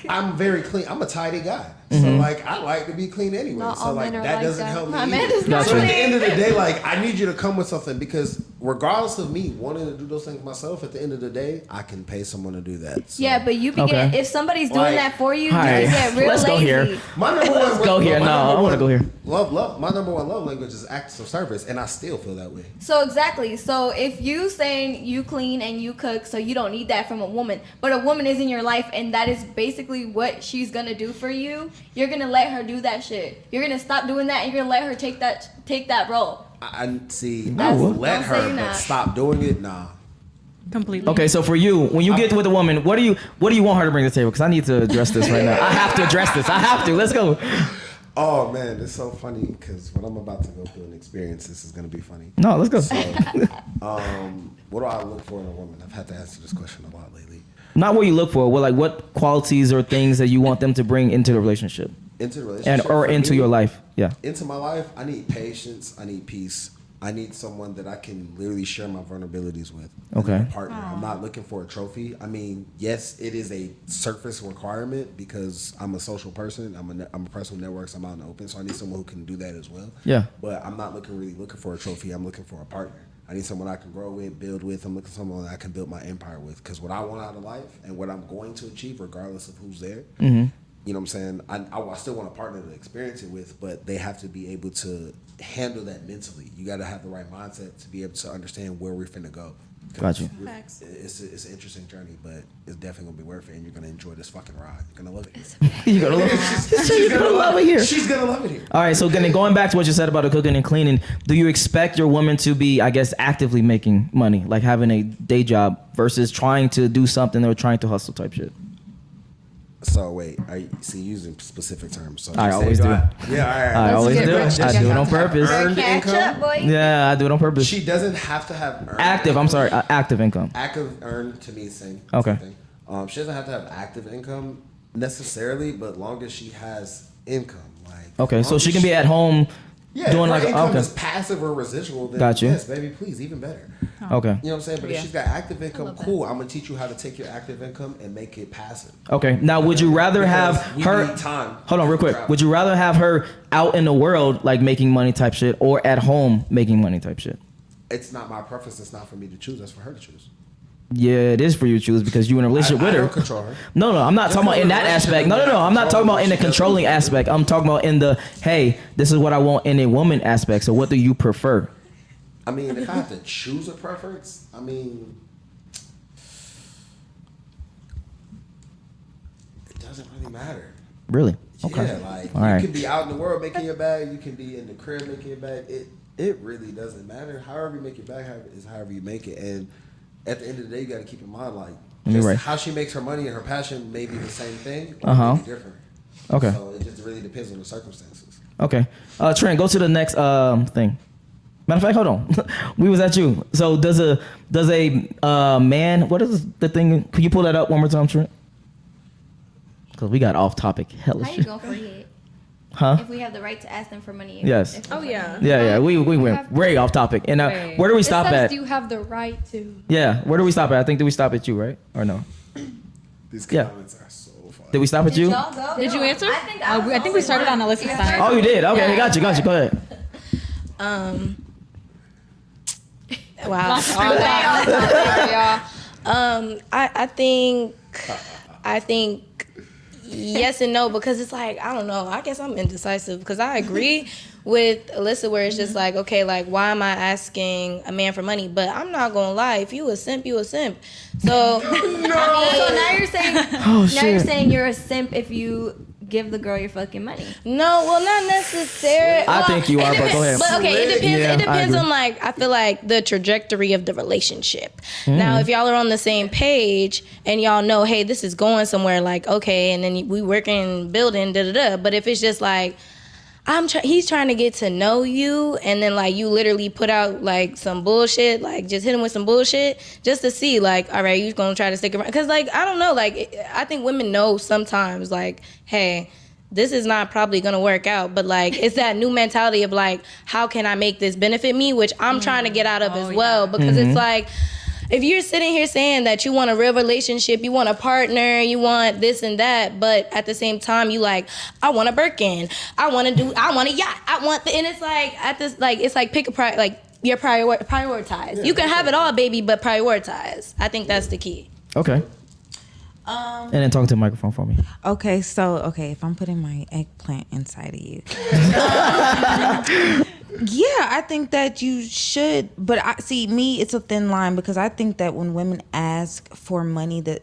I'm very clean. I'm a tidy guy, so Mm-hmm. like I like to be clean anyway. Not so all like men are that like doesn't that. help me. My either. man is not Gotcha. So at the clean. end of the day, like I need you to come with something because regardless of me wanting to do those things myself, at the end of the day, I can pay someone to do that. So. Yeah, but you be Okay. getting, if somebody's doing Like, that for you, Alright, you get real let's lazy. go here. My number one. Let's go here. my No, number I wanna one- go here. Love. My number one love language is acts of service, and I still feel that way. So exactly. So if you saying you clean and you cook, so you don't need that from a woman, but a woman is in your life and that is basically what she's gonna do for you, you're gonna let her do that shit. You're gonna stop doing that and you're gonna let her take that role. I see. No. I will Don't let say her, you're but not. stop doing it. Nah. Completely. Okay, so for you, when you get with a woman, what do you want her to bring to the table? Because I need to address this right now. I have to address this. I have to. Let's go. Oh man, it's so funny because what I'm about to go through an experience, this is gonna be funny. No, let's go. So, what do I look for in a woman? I've had to answer this question a lot lately. Not what you look for. Well, like what qualities or things that you want them to bring into the relationship Into the relationship, and or for into me, your life. Yeah. Into my life, I need patience. I need peace. I need someone that I can literally share my vulnerabilities with. Okay. As a partner. I'm not looking for a trophy. I mean, yes, it is a surface requirement because I'm a social person. I'm a person who networks. I'm out in the open, so I need someone who can do that as well. Yeah. But I'm not really looking for a trophy. I'm looking for a partner. I need someone I can grow with, build with. I'm looking for someone I can build my empire with. Because what I want out of life and what I'm going to achieve, regardless of who's there, you know what I'm saying? I still want a partner to experience it with, but they have to be able to handle that mentally. You got to have the right mindset to be able to understand where we're finna go. Got you. Facts. It's an interesting journey, but it's definitely gonna be worth it, and you're gonna enjoy this fucking ride. You're gonna love it. You're gonna love it. You're gonna love it here. She's gonna love it here. All right, so going back to what you said about the cooking and cleaning, do you expect your woman to be, I guess, actively making money, like having a day job versus trying to do something or trying to hustle type shit? So wait, using specific terms. So I you say, always do. Yeah, all right. I always get do. rich I do it on purpose. Earned Catch income? up, boy. Yeah, I do it on purpose. She doesn't have to have earned Active. I'm sorry. Active income. Active earned to me same. Okay. Same thing. She doesn't have to have active income necessarily, but long as she has income, like Okay, so long she as can be at home yeah, doing if her like income okay. is passive or residual. Then Got you. Yes, baby, please, even better. Okay. You know what I'm saying? But Yeah. if she's got active income, love that. cool. I'm gonna teach you how to take your active income and make it passive. Okay. Now, would you rather Because have we her? need time Hold on, real to quick. travel. Would you rather have her out in the world, like making money type shit, or at home making money type shit? It's not my preference. It's not for me to choose. That's for her to choose. Yeah, it is for you to choose because you're in a relationship I with her. don't control her. No, I'm not talking about in that aspect. No, I'm not talking about in the controlling aspect. I'm talking about in the, hey, this is what I want in a woman aspect. So what do you prefer? I mean, if I have to choose a preference, I mean, it doesn't really matter. Really? Okay. Yeah, like All you right. can be out in the world making your bag. You can be in the crib making your bag. It really doesn't matter. However you make your bag is however you make it. And at the end of the day, you got to keep in mind, like, You're just right. how she makes her money and her passion may be the same thing, or Uh-huh. may be different. Okay. So it just really depends on the circumstances. Okay. Trent, go to the next thing. Matter of fact, hold on. We was at you. So does a man? What is the thing? Could you pull that up one more time, Trent? Because we got off topic. Hella How you shit. gonna forget? Huh? If we have the right to ask them for money. Yes. if Oh we- yeah. Yeah. We went way off topic. And Wait. where do we It stop says at? you have the right to. Yeah. Where do we stop at? I think did we stop at you, right? Or no? These Yeah. comments are so funny. Did we stop at Did you? y'all go? Did you answer? I think I think we started on Alyssa's side. Oh, you did. Okay. Got you. Go ahead. Wow. I think yes and no, because it's like, I don't know. I guess I'm indecisive because I agree with Alyssa where it's just like, okay, like, why am I asking a man for money? But I'm not going to lie. If you a simp, you a simp. So, So now you're saying, you're saying you're a simp if you give the girl your fucking money. No, well, not necessarily. I think you are, but go ahead. But okay, it depends. Yeah, it depends I on like, I feel like the trajectory of the relationship. Now, if y'all are on the same page and y'all know, hey, this is going somewhere, like, okay, and then we working, building, da da da. But if it's just like, he's trying to get to know you, and then like you literally put out like some bullshit, like just hit him with some bullshit just to see, like, all right, you gonna try to stick around? Because like, I don't know, like, I think women know sometimes, like, hey, this is not probably gonna work out, but like, it's that new mentality of like, how can I make this benefit me, which I'm trying to get out of as well, because it's like, if you're sitting here saying that you want a real relationship, you want a partner, you want this and that, but at the same time you like, I want a Birkin, I want a yacht, and it's like at this, like, it's like pick a like you're prioritize. You can have it all, baby, but prioritize. I think that's the key. Okay. And then talk to the microphone for me. Okay, so if I'm putting my eggplant inside of you, yeah, I think that you should. But it's a thin line, because I think that when women ask for money, that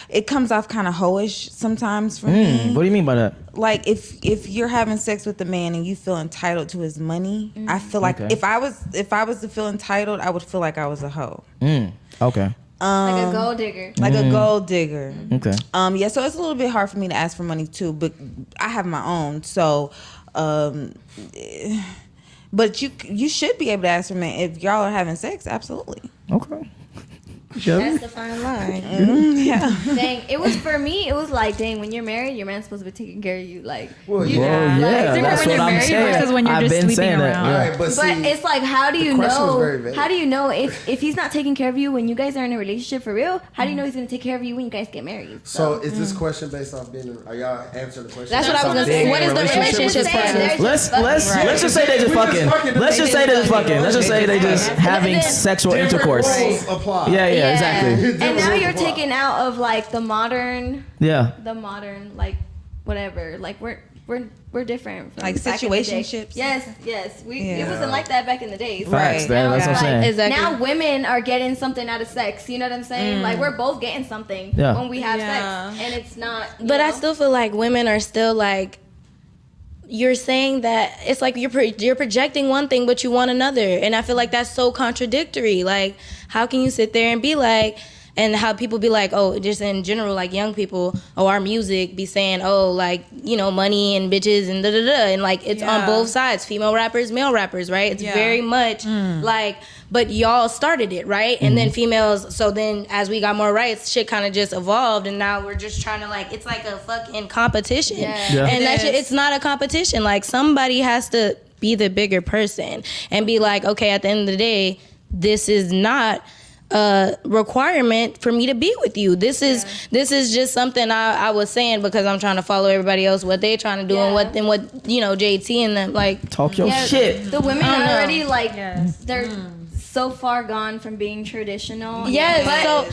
it comes off kind of hoish sometimes for me. What do you mean by that? Like if you're having sex with a man and you feel entitled to his money, I feel like if I was to feel entitled, I would feel like I was a hoe. Okay. Like a gold digger. Like a gold digger. Okay. Yeah, so it's a little bit hard for me to ask for money too, but I have my own. So, but you should be able to ask for money if y'all are having sex. Absolutely. Okay. That's the fine line. Yeah. Dang, it was for me. It was like, dang, when you're married, your man's supposed to be taking care of you. Like, Well, Yeah, that's what I'm saying. versus when you're I've just been sleeping saying that. around. Yeah. All right, but see, it's like, how do you question was very know? vague. How do you know if he's not taking care of you when you guys are in a relationship for real? How do you know he's gonna take care of you when you guys get married? so is this question based off being? Are y'all answering the question? That's what I was gonna say. What is the relationship status? Let's just say they just fucking. Let's just say they just fucking. Let's just say they just having sexual intercourse. Rules apply. Yeah, exactly. And now you're taken out of like the modern, Yeah. like whatever. Like we're different. From Like back in the day. situationships? Yes. It Yeah. wasn't like that back in the days. Facts. That's what I'm saying. Exactly. Now women are getting something out of sex. You know what I'm saying? Like we're both getting something Yeah. when we have Yeah. sex, and it's not. But I still feel like women are still like, you're saying that it's like you're projecting one thing but you want another, and I feel like that's so contradictory. Like, how can you sit there and be like, and how people be like, oh, just in general, like young people, oh, our music be saying, oh, like, you know, money and bitches and da-da-da. And like, it's on both sides, female rappers, male rappers, right? It's very much like, but y'all started it, right? And then females, so then as we got more rights, shit kind of just evolved. And now we're just trying to like, it's like a fucking competition. Yeah. And that shit, it's not a competition. Like, somebody has to be the bigger person and be like, okay, at the end of the day, this is not a requirement for me to be with you. This is just something I was saying because I'm trying to follow everybody else, what they're trying to do, and what you know, JT and them like. Talk your shit. The women I don't are know. already like they're so far gone from being traditional. Yes,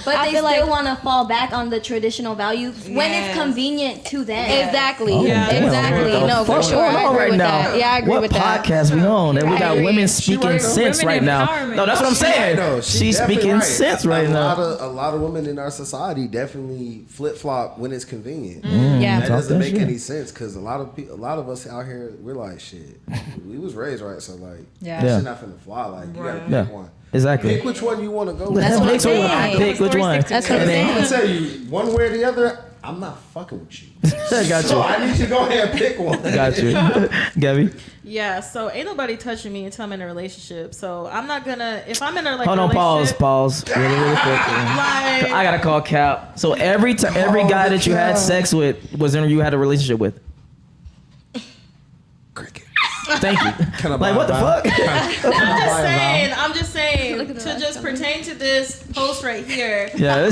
but I they feel still like- want to fall back on the traditional values when it's convenient to them. Exactly. Oh, damn. Exactly. What the No, for fuck sure. going I on agree right with now? that. Yeah, I agree what with that. podcast we on? And we got agree. women speaking sense right now. empowerment. No, that's what I'm saying. No, She's definitely speaking right. sense right now. A lot of women in our society definitely flip flop when it's convenient. Yeah. That Talk doesn't that make shit. any sense because a lot of us out here, we're like, shit, we was raised right, so like, Yeah. that Yeah. shit not finna fly. Like, you gotta pick Yeah. one. Exactly. Pick which one you want to go with. That's what I'm Pick which one. saying. Pick which one. That's what I'm And then- I'm saying. gonna tell you, one way or the other, I'm not fucking with you. I got So you. I need you to go ahead and pick one. Got you. Gabby. Yeah, so ain't nobody touching me until I'm in a relationship. So I'm not gonna, if I'm in a like Hold on, pause, relationship, pause. Really quick. like, I gotta call Cap. So every guy that you had sex with was in you had a relationship with. Cricket. Thank you. Can I Like what the fuck? I'm just saying, to just pertain to this post right here. Yeah, I am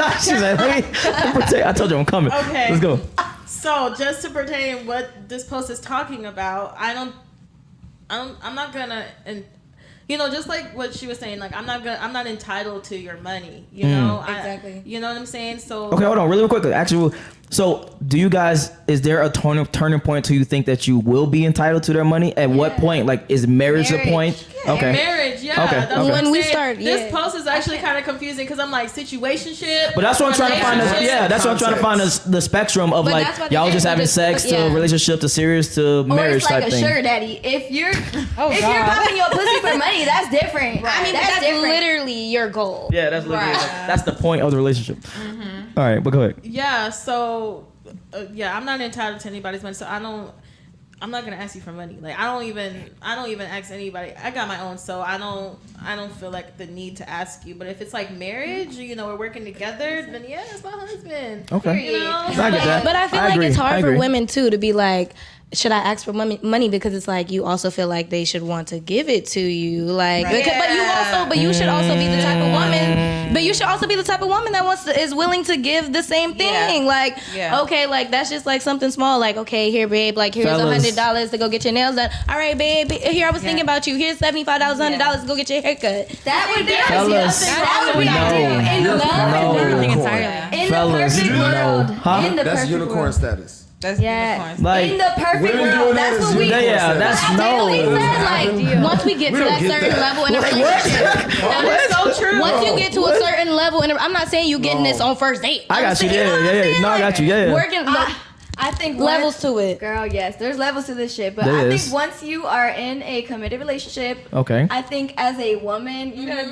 not. she's like, let me protect. I told you I'm coming. Okay. Let's go. So just to pertain what this post is talking about, I'm not gonna, and you know, just like what she was saying, like I'm not entitled to your money, you know. Exactly. You know what I'm saying? So Okay, hold on, really quick. Actually, so do you guys? Is there a turning point to you think that you will be entitled to their money? At what point? Like, is marriage the point? Okay. Marriage, yeah. Okay, That's okay. what I'm When we saying. start, This post is actually kind of confusing because I'm like situationship. But that's what I'm trying to find. That's what I'm trying to find the spectrum of But like that's why the y'all just difference having is- sex to yeah. relationship to serious to Or marriage it's like type a thing. sugar daddy. If you're popping your pussy for money, that's different. I mean, that's literally your goal. Yeah, that's literally that's the point of the relationship. All right, but go ahead. Yeah. So yeah, I'm not entitled to anybody's money, so I'm not gonna ask you for money. Like I don't even ask anybody. I got my own, so I don't feel like the need to ask you. But if it's like marriage, you know, we're working together, then yeah, it's my husband. Okay. You know? I get that. But I feel like agree. it's I hard for agree. women too to be like, should I ask for money? Because it's like you also feel like they should want to give it to you, like. Right. Because, but you should also be the type of woman. But you should also be the type of woman that is willing to give the same thing. Like, okay, like that's just like something small. Like, okay, here, babe. Like, here's Fellas. $100 to go get your nails done. All right, babe. Here, I was thinking about you. Here's $75, $100 to go get your haircut. That would be Fellas, that would be no. in love. No. Everything entirely. In Fellas, the perfect no. world. Huh? In the That's perfect unicorn world. status. That's Yeah. Like, In the perfect women world. doing that That's is what we. yeah, that's no. He said, like, once we get to that get certain that. level in a relationship. That is so true. Once you get to a certain level, and I'm not saying you getting this on first date. I got you. know what I'm Yeah. saying? No, I got you. Yeah. Working I think levels to it. Girl, yes, there's levels to this shit, but There I is. think once you are in a committed relationship, Okay. I think as a woman, you gotta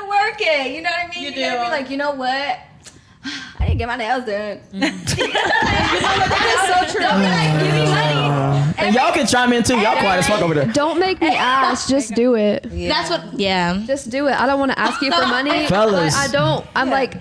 work it. You know what I mean? You You gotta do. be like, you know what? I didn't get my nails done. That is so true. Don't be like, give me money. And y'all can chime in too. Y'all quiet as fuck over there. Don't make me ask. Just do it. That's what. Yeah. Just do it. I don't want to ask you for money. Fellas. But I don't. I'm like.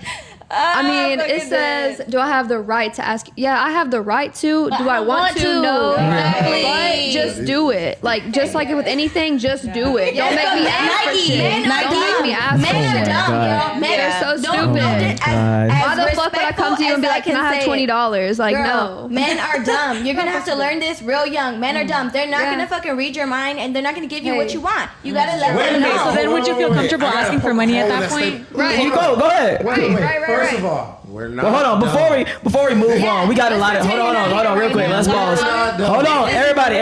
I mean, look it at says, do I have the right to ask? Yeah, I have the right to. Do I want to? No. Exactly. But just do it. Like, just like with anything, just do it. Don't make me ask for shit. Don't make me ask for Men are shit. dumb, God. girl. Men They're are so don't stupid. God. Why the fuck would I come to you and be like, can I have $20? Like, Girl, no. men are dumb. You're gonna have to learn this real young. Men are dumb. They're not Yeah. gonna fucking read your mind, and they're not gonna give you what Hey. you want. You gotta let Wait a them minute. know. So then would you feel comfortable asking for money at that point? Right. You go ahead. Wait. right, First right. of all, we're not. Well, hold on. Before we move on, we got a lot of. Hold on, real quick. Let's pause. Hold on, everybody.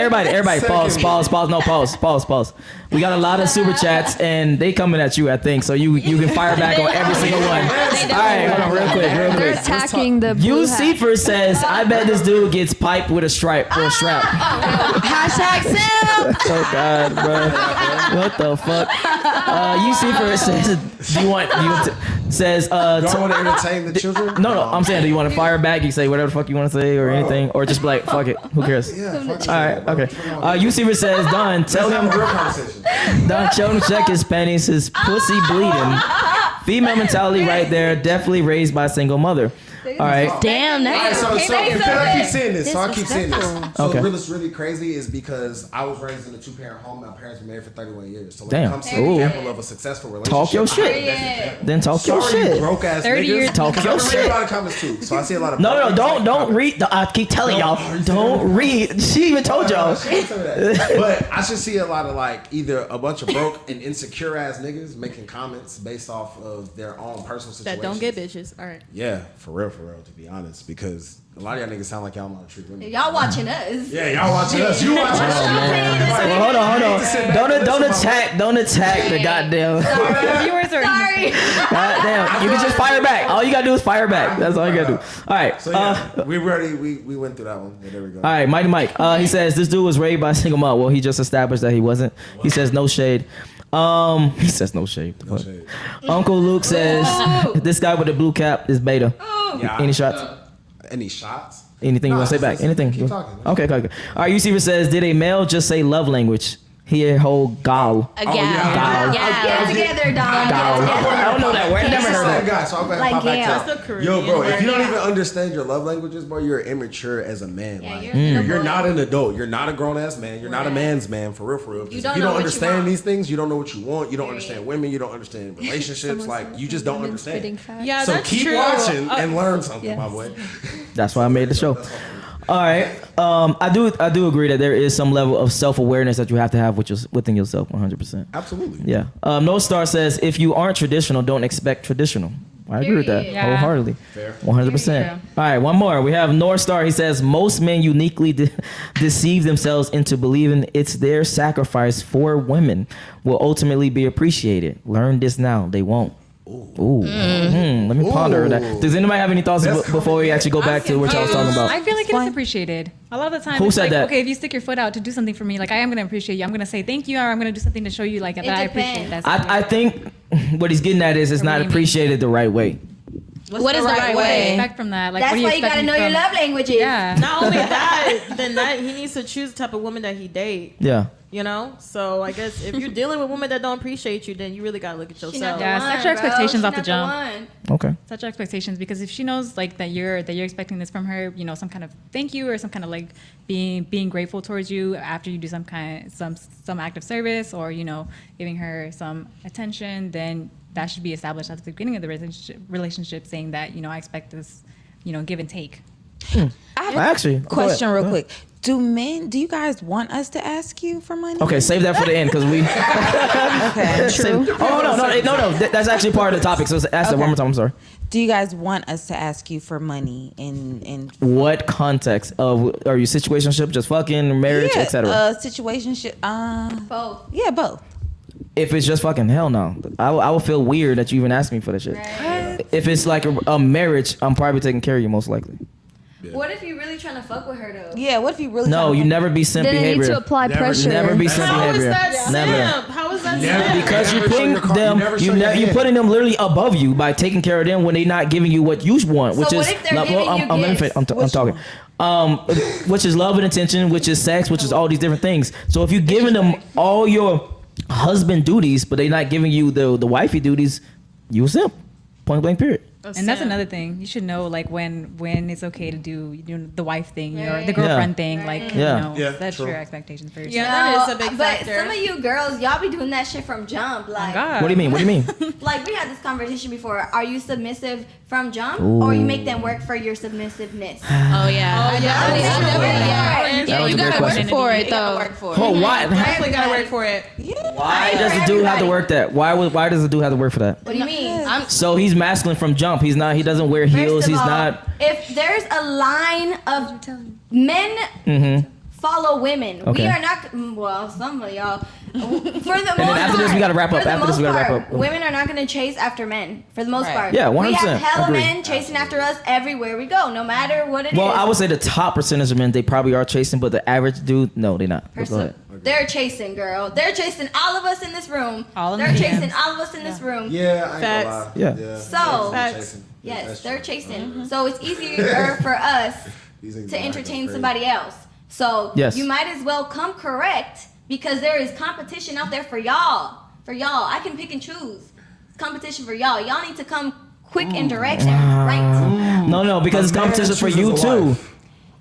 Pause. No, pause. We got a lot of super chats, and they coming at you, I think. So you can fire back on every single one. All right, hold on, real They're quick. attacking the blue hat. Lucifer says, "I bet this dude gets piped with a stripe or a strap." Hashtag simp. Oh God, bro, what the fuck? Lucifer says, "Do you want says Don't want to entertain the children. No, I'm saying, do you want to fire back? You can say whatever the fuck you want to say or anything, or just be like, fuck it, who cares? Yeah, fuck it. All right, okay. Lucifer says, Don, tell Let's have a him, real conversation. Don, tell him to check his panties, his pussy bleeding. Female mentality right there, definitely raised by a single mother. All right. Damn. All right, That's so I keep saying this. Disrespectful. So Okay. what's really crazy is because I was raised in a two-parent home. My parents were married for 31 years. So when Damn. it comes to an Ooh. example of a successful relationship, Talk your I shit. think that's an example. Then talk your Sorry, you shit. broke ass 30 niggas. years. Talk your I read shit. a lot of comments too, so I see a lot of. No, don't read. I keep telling y'all, don't read. She even told y'all. But I should see a lot of like either a bunch of broke and insecure ass niggas making comments based off of their own personal situations. That don't get bitches. All right. Yeah, for real, to be honest, because a lot of y'all niggas sound like y'all want to treat women. Y'all watching us. Yeah, y'all watching us. You watching us. Well, hold on. Don't attack the goddamn. Viewers are Sorry. Goddamn. You can just fire back. All you gotta do is fire back. That's all you gotta do. All right. So yeah, we went through that one. Yeah, there we go. All right, Mighty Mike. He says this dude was raised by a single mom. Well, he just established that he wasn't. He says no shade. He says no shade. No shade. Uncle Luke says this guy with the blue cap is beta. Yeah. Any shots? Any shots? Anything you Nah, want to say just back? listen. Anything? Keep talking. Okay. All right. Uceiver says, did a male just say love language? Here, whole gal. A gal. yeah. Get together, dog. Gal. I don't know that word. Never heard that. Guy, so I'm gonna Like, pop back yeah. to That's the Korean Yo, bro, if word. you don't even understand your love languages, bro, you're immature as a man. Yeah, like, you're you're not an adult. You're not a grown ass man. You're not a man's man for real. Because You if don't you know don't what you understand want. these things, you don't know what you want. You don't Period. understand women. You don't understand relationships. Like you just don't understand. Yeah, So that's keep true. watching and learn something, Yes. my boy. That's why I made the show. All right. I do agree that there is some level of self-awareness that you have to have within yourself 100%. Absolutely. Yeah. No Star says, if you aren't traditional, don't expect traditional. I agree with that Period. wholeheartedly. Fair. 100%. Yeah. All right, one more. We have North Star. He says, most men uniquely deceive themselves into believing it's their sacrifice for women will ultimately be appreciated. Learn this now. They won't. Ooh. Let me ponder that. Does anybody have any thoughts before we actually go back to what y'all was talking about? I feel like it is appreciated. A lot of the time, Who it's said like, that? okay, if you stick your foot out to do something for me, like I am gonna appreciate you. I'm gonna say thank you, or I'm gonna do something to show you like that I appreciate that. I think what he's getting at is it's not appreciated the right way. What is the right What do you way? expect from that? Like, That's what do why you expect gotta me know your from- love languages. Yeah. Not only that, then that he needs to choose the type of woman that he date. Yeah. You know, so I guess if you're dealing with women that don't appreciate you, then you really gotta look at She not yourself. the Yeah, one, set your bro. expectations She off the not jump. one. Okay. Set your expectations, because if she knows like that you're expecting this from her, you know, some kind of thank you or some kind of like being grateful towards you after you do some act of service, or you know, giving her some attention, then that should be established at the beginning of the relationship, saying that, you know, I expect this, you know, give and take. I have a Actually, question go real ahead. quick. Do you guys want us to ask you for money? Okay, save that for the end because we. Okay. True. No. That's actually part of the topic. So ask that one more time. I'm sorry. Do you guys want us to ask you for money in What context of are you situationship, just fucking marriage, etc.? situationship? Both. Yeah, both. If it's just fucking, hell no. I will feel weird that you even asked me for this shit. Right. If it's like a marriage, I'm probably taking care of you most likely. What if you really trying to fuck with her though? Yeah. What if you really? No, you never be simp Then you need behavior. to apply pressure. Never be simp How is behavior. that Never. simp? How is that Never. simp? Because you're Never show putting your card- them, never show your you're hand. putting them literally above you by taking care of them when they're not giving you what you want, which So is what if they're giving you let me gifts? finish. I'm talking. Which is love and attention, which is sex, which is all these different things. So if you're giving them all your husband duties, but they're not giving you the wifey duties, you a simp. Point blank. Period. And that's another thing. You should know like when it's okay to do, you know, the wife thing, or the Right. girlfriend Yeah. thing. Like, Right. you Yeah. know, Yeah, that's true. your expectations for yourself. Yeah, that is a big but factor. some of you girls, y'all be doing that shit from jump. Like, God. What do you mean? What do you mean? like we had this conversation before. Are you submissive from jump, or you make them work for your submissive-ness? Oh yeah. Oh, yeah. That was You a great gotta question. work for it You gotta though. work for it. Oh, why? Definitely gotta work for it. Why does the dude have to work that? Why does the dude have to work for that? What do you mean? So he's masculine from jump. He's not. He doesn't wear heels. First of He's all, not. If there's a line of men follow women, Okay. we are not. Well, some of y'all. For the most part. then after this, we gotta wrap up. For the After this, most we gotta wrap part, up. Women are not gonna chase after men. For the most Right. part. Yeah, We 100%. have hella Agree. men chasing after us everywhere we go, no matter what it is. Well, I would say the top percentage of men they probably are chasing, but the average dude, no, they're not. But go ahead. They're chasing, girl. They're chasing all of us in this room. All of They're them. chasing all of us in this room. Yeah, I ain't Facts. gonna lie. Yeah. So- they're Facts. chasing. Yes, That's they're true. chasing. So it's easier for us These niggas to are entertain crazy. somebody else. So Yes. you might as well come correct because there is competition out there for y'all. For y'all, I can pick and choose. It's competition for y'all. Y'all need to come quick and direct and right. No, because it's competition for you chooses a too. wife.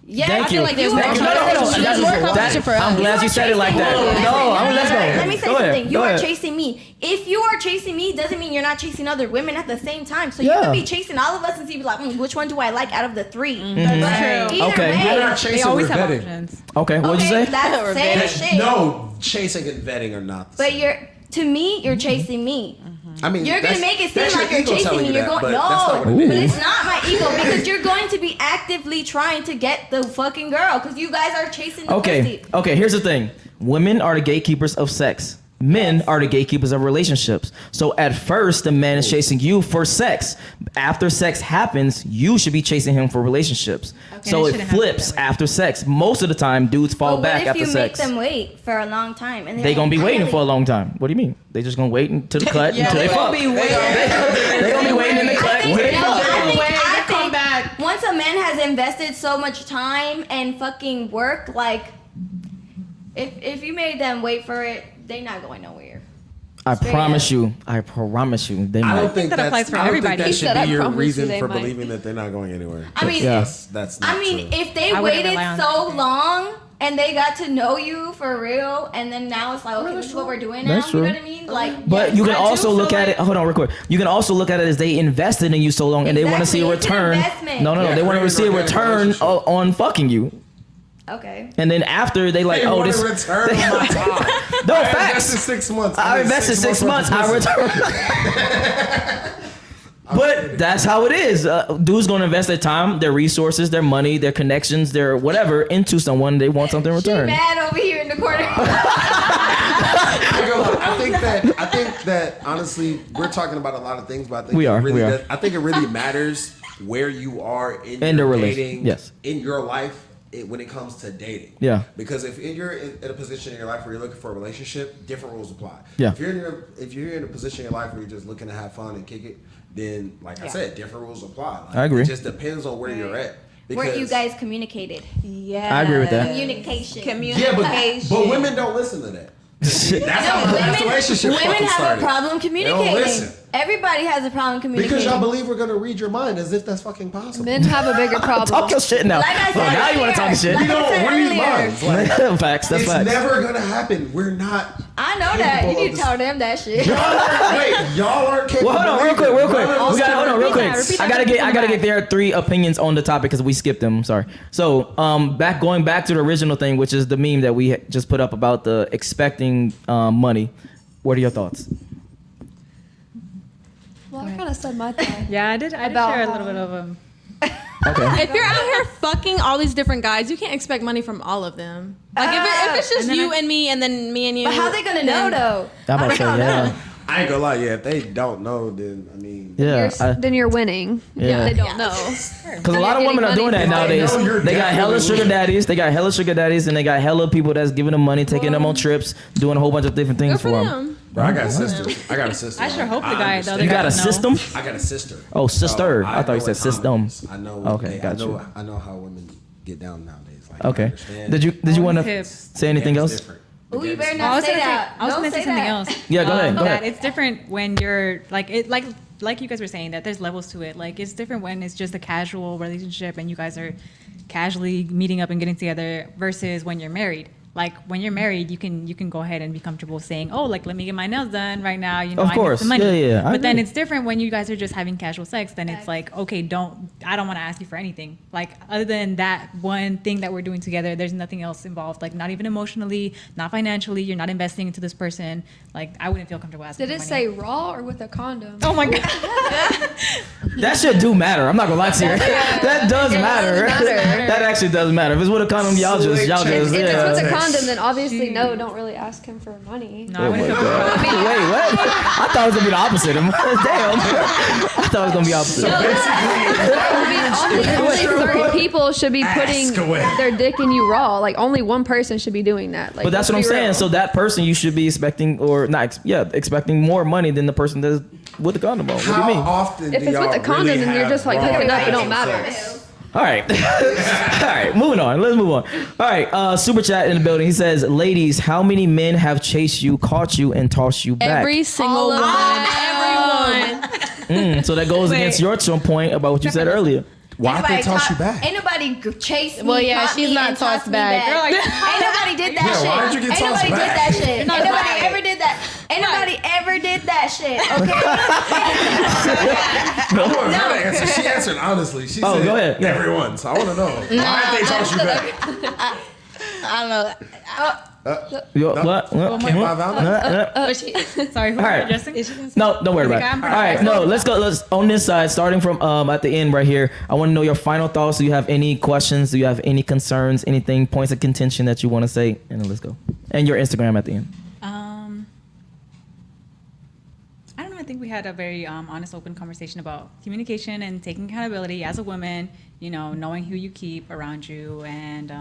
Yeah, Thank I feel you. like there's Thank more you. competition. That's- more competition for us. I'm glad you said it like that. Listen, No, let's go. Let me say Go ahead. something. You Go are ahead. chasing me. If you are chasing me, doesn't mean you're not chasing other women at the same time. So you Yeah. could be chasing all of us and see like, which one do I like out of the three? That's true. Either Okay. way, We're not They chasing, always we're have vetting. options. Okay, what'd you okay, say? that's same shit. No, chasing and vetting are not the But same. to me, you're chasing me. I mean, You're gonna that's- make it seem that's your like you're ego chasing telling me. you You're that, going but no, that's not what it but is. it's not my ego because you're going to be actively trying to get the fucking girl because you guys are chasing the pussy. Okay, here's the thing. Women are the gatekeepers of sex. Men are the gatekeepers of relationships. So at first, the man is chasing you for sex. After sex happens, you should be chasing him for relationships. So And it it shouldn't happen flips that way. after sex. Most of the time, dudes fall But back what if after you sex. make them wait for a long time and They gonna be waiting for a long time. What do you mean? They just gonna wait until the cut Yeah, until they they fuck. gonna be waiting. They gonna be waiting in the cut. I think, waiting. no, I Come think back. once a man has invested so much time and fucking work, like if you made them wait for it, they're not going nowhere. I Straight promise up. you. I promise you. They I might. don't think that applies for I don't think everybody. that He should said, be "I your promise you reason they for might." believing that they're not going anywhere. I mean, Yeah. That's not I mean, true. if they I wouldn't waited rely on so long and they got to know you for real, and then now it's like, okay, this is what we're doing now. That's You know true. what I mean? Like, But you can I also do look feel at it. Hold on, real quick. You can also look at it as they invested in you so long, and they want to see a Exactly, it's an return. investment. No, Yeah, they want to creating see a organic return relationship. on fucking you. Okay. And then after they like, They oh, want this. to return on my time. No I facts. invested 6 months. I invested 6 months. I return. But that's how it is. Dudes gonna invest their time, their resources, their money, their connections, their whatever into someone. They want something in She return. mad over here in the corner. I think that honestly, we're talking about a lot of things, but I think We are. I think it really matters where you are in In your the relation- dating, yes. in your life. When it comes to dating, Yeah. because if you're in a position in your life where you're looking for a relationship, different rules apply. Yeah. If you're in a position in your life where you're just looking to have fun and kick it, then like I said, different rules apply. Like, I agree. It just depends on where you're at. Where you guys communicated. Yeah. I agree with that. Communication. Yeah, but women don't listen to that. That's how the relationship Women fucking have started. a problem They don't communicating. listen. Everybody has a problem communicating. Because y'all believe we're gonna read your mind as if that's fucking possible. Men have a bigger problem. Talk your shit now. Like I said now you want to talk earlier. shit. Like We I don't said read earlier. minds. Like, Facts. That's it's facts. never gonna happen. We're not. I know that. You capable need of to tell them that shit. Y'all aren't capable. Well, hold on, of real quick. reading. We got hold on, real quick. repeat that, I gotta get their 3 opinions on the topic because we skipped them. I'm sorry. So, going back to the original thing, which is the meme that we just put up about the expecting money. What are your thoughts? Well, I kind of said my thing. Yeah, I did About share a how- little bit of Okay. If you're out here fucking all these different guys, you can't expect money from all of them. Like if it's just And then you and me, and then me and you. But how they gonna know then- though? I'm about to say, yeah. I ain't gonna lie. Yeah, if they don't know, then I mean. Yeah. Then you're winning. Yeah. They don't know. Because a lot of women are doing that nowadays. know you're They got hella definitely sugar losing. daddies. They got hella sugar daddies, and they got hella people that's giving them money, taking them on trips, doing a whole bunch of different things Good for for them. them. Bro, I got sisters. I got a sister. I sure hope the guy- the other You got a guys know. system? I got a sister. Oh, sister. So I thought you know said what system. time it is. I know. Okay, got you. I know how women get down nowadays. Like, I Okay. understand. Did you want to tips. say anything Game's else? different. Ooh, you better I not was say gonna that. I was Don't gonna say say something that. else. Yeah, go ahead, go that ahead. it's different when you're like you guys were saying that there's levels to it. Like it's different when it's just a casual relationship and you guys are casually meeting up and getting together versus when you're married. Like when you're married, you can go ahead and be comfortable saying, "Oh, like let me get my nails done right now." You know, Of I course. need some money. Yeah, yeah, I But then agree. it's different when you guys are just having casual sex. Then it's like, okay, I don't want to ask you for anything. Like other than that one thing that we're doing together, there's nothing else involved. Like not even emotionally, not financially. You're not investing into this person. Like I wouldn't feel comfortable asking. Did it for money. say raw or with a condom? Oh my god. That shit do matter. I'm not gonna lie to you. That does matter. That actually does matter. If it's with a condom, y'all just If yeah. it's with a condom, then obviously no, don't really ask him for money. No, I wouldn't feel comfortable. Wait, what? I thought it was gonna be the opposite. Damn. I thought it was gonna be opposite. Only certain people should be putting Ask away. their dick in you raw. Like only one person should be doing that. Like, But that's what I'm let's be saying. real. So that person you should be expecting, or not, expecting more money than the person that's with the condom on. What do you How mean? often if do it's with y'all a condom, really then you're have just like raw hooking up. It don't casual matter. sex? All right. All right. Moving on. Let's move on. All right. Super chat in the building. He says, "Ladies, how many men have chased you, caught you, and tossed you back?" Every single one. Everyone. So that goes against your point about what you said earlier. Why'd they toss you Ain't back? nobody chase me. Well, yeah, caught she's me, not and tossed me back. back. Girl, like- Ain't nobody did that Yeah, shit. why'd you get Ain't tossed nobody back? did that shit. Ain't nobody right. ever did that. Ain't nobody ever did that shit. Okay. I want her to answer. She answered honestly. She Oh, said go ahead. Yeah. everyone. So I want to know why'd they toss you back? I don't know. What? Can't buy Valentine? Sorry, who All are you right. addressing? No, don't worry about it. I'm All right, no, let's go. Let's on this side, starting from at the end right here. I want to know your final thoughts. Do you have any questions? Do you have any concerns? Anything points of contention that you want to say? And then let's go. And your Instagram at the end. I don't know. I think we had a very honest, open conversation about communication and taking accountability as a woman. You know, knowing who you keep around you, and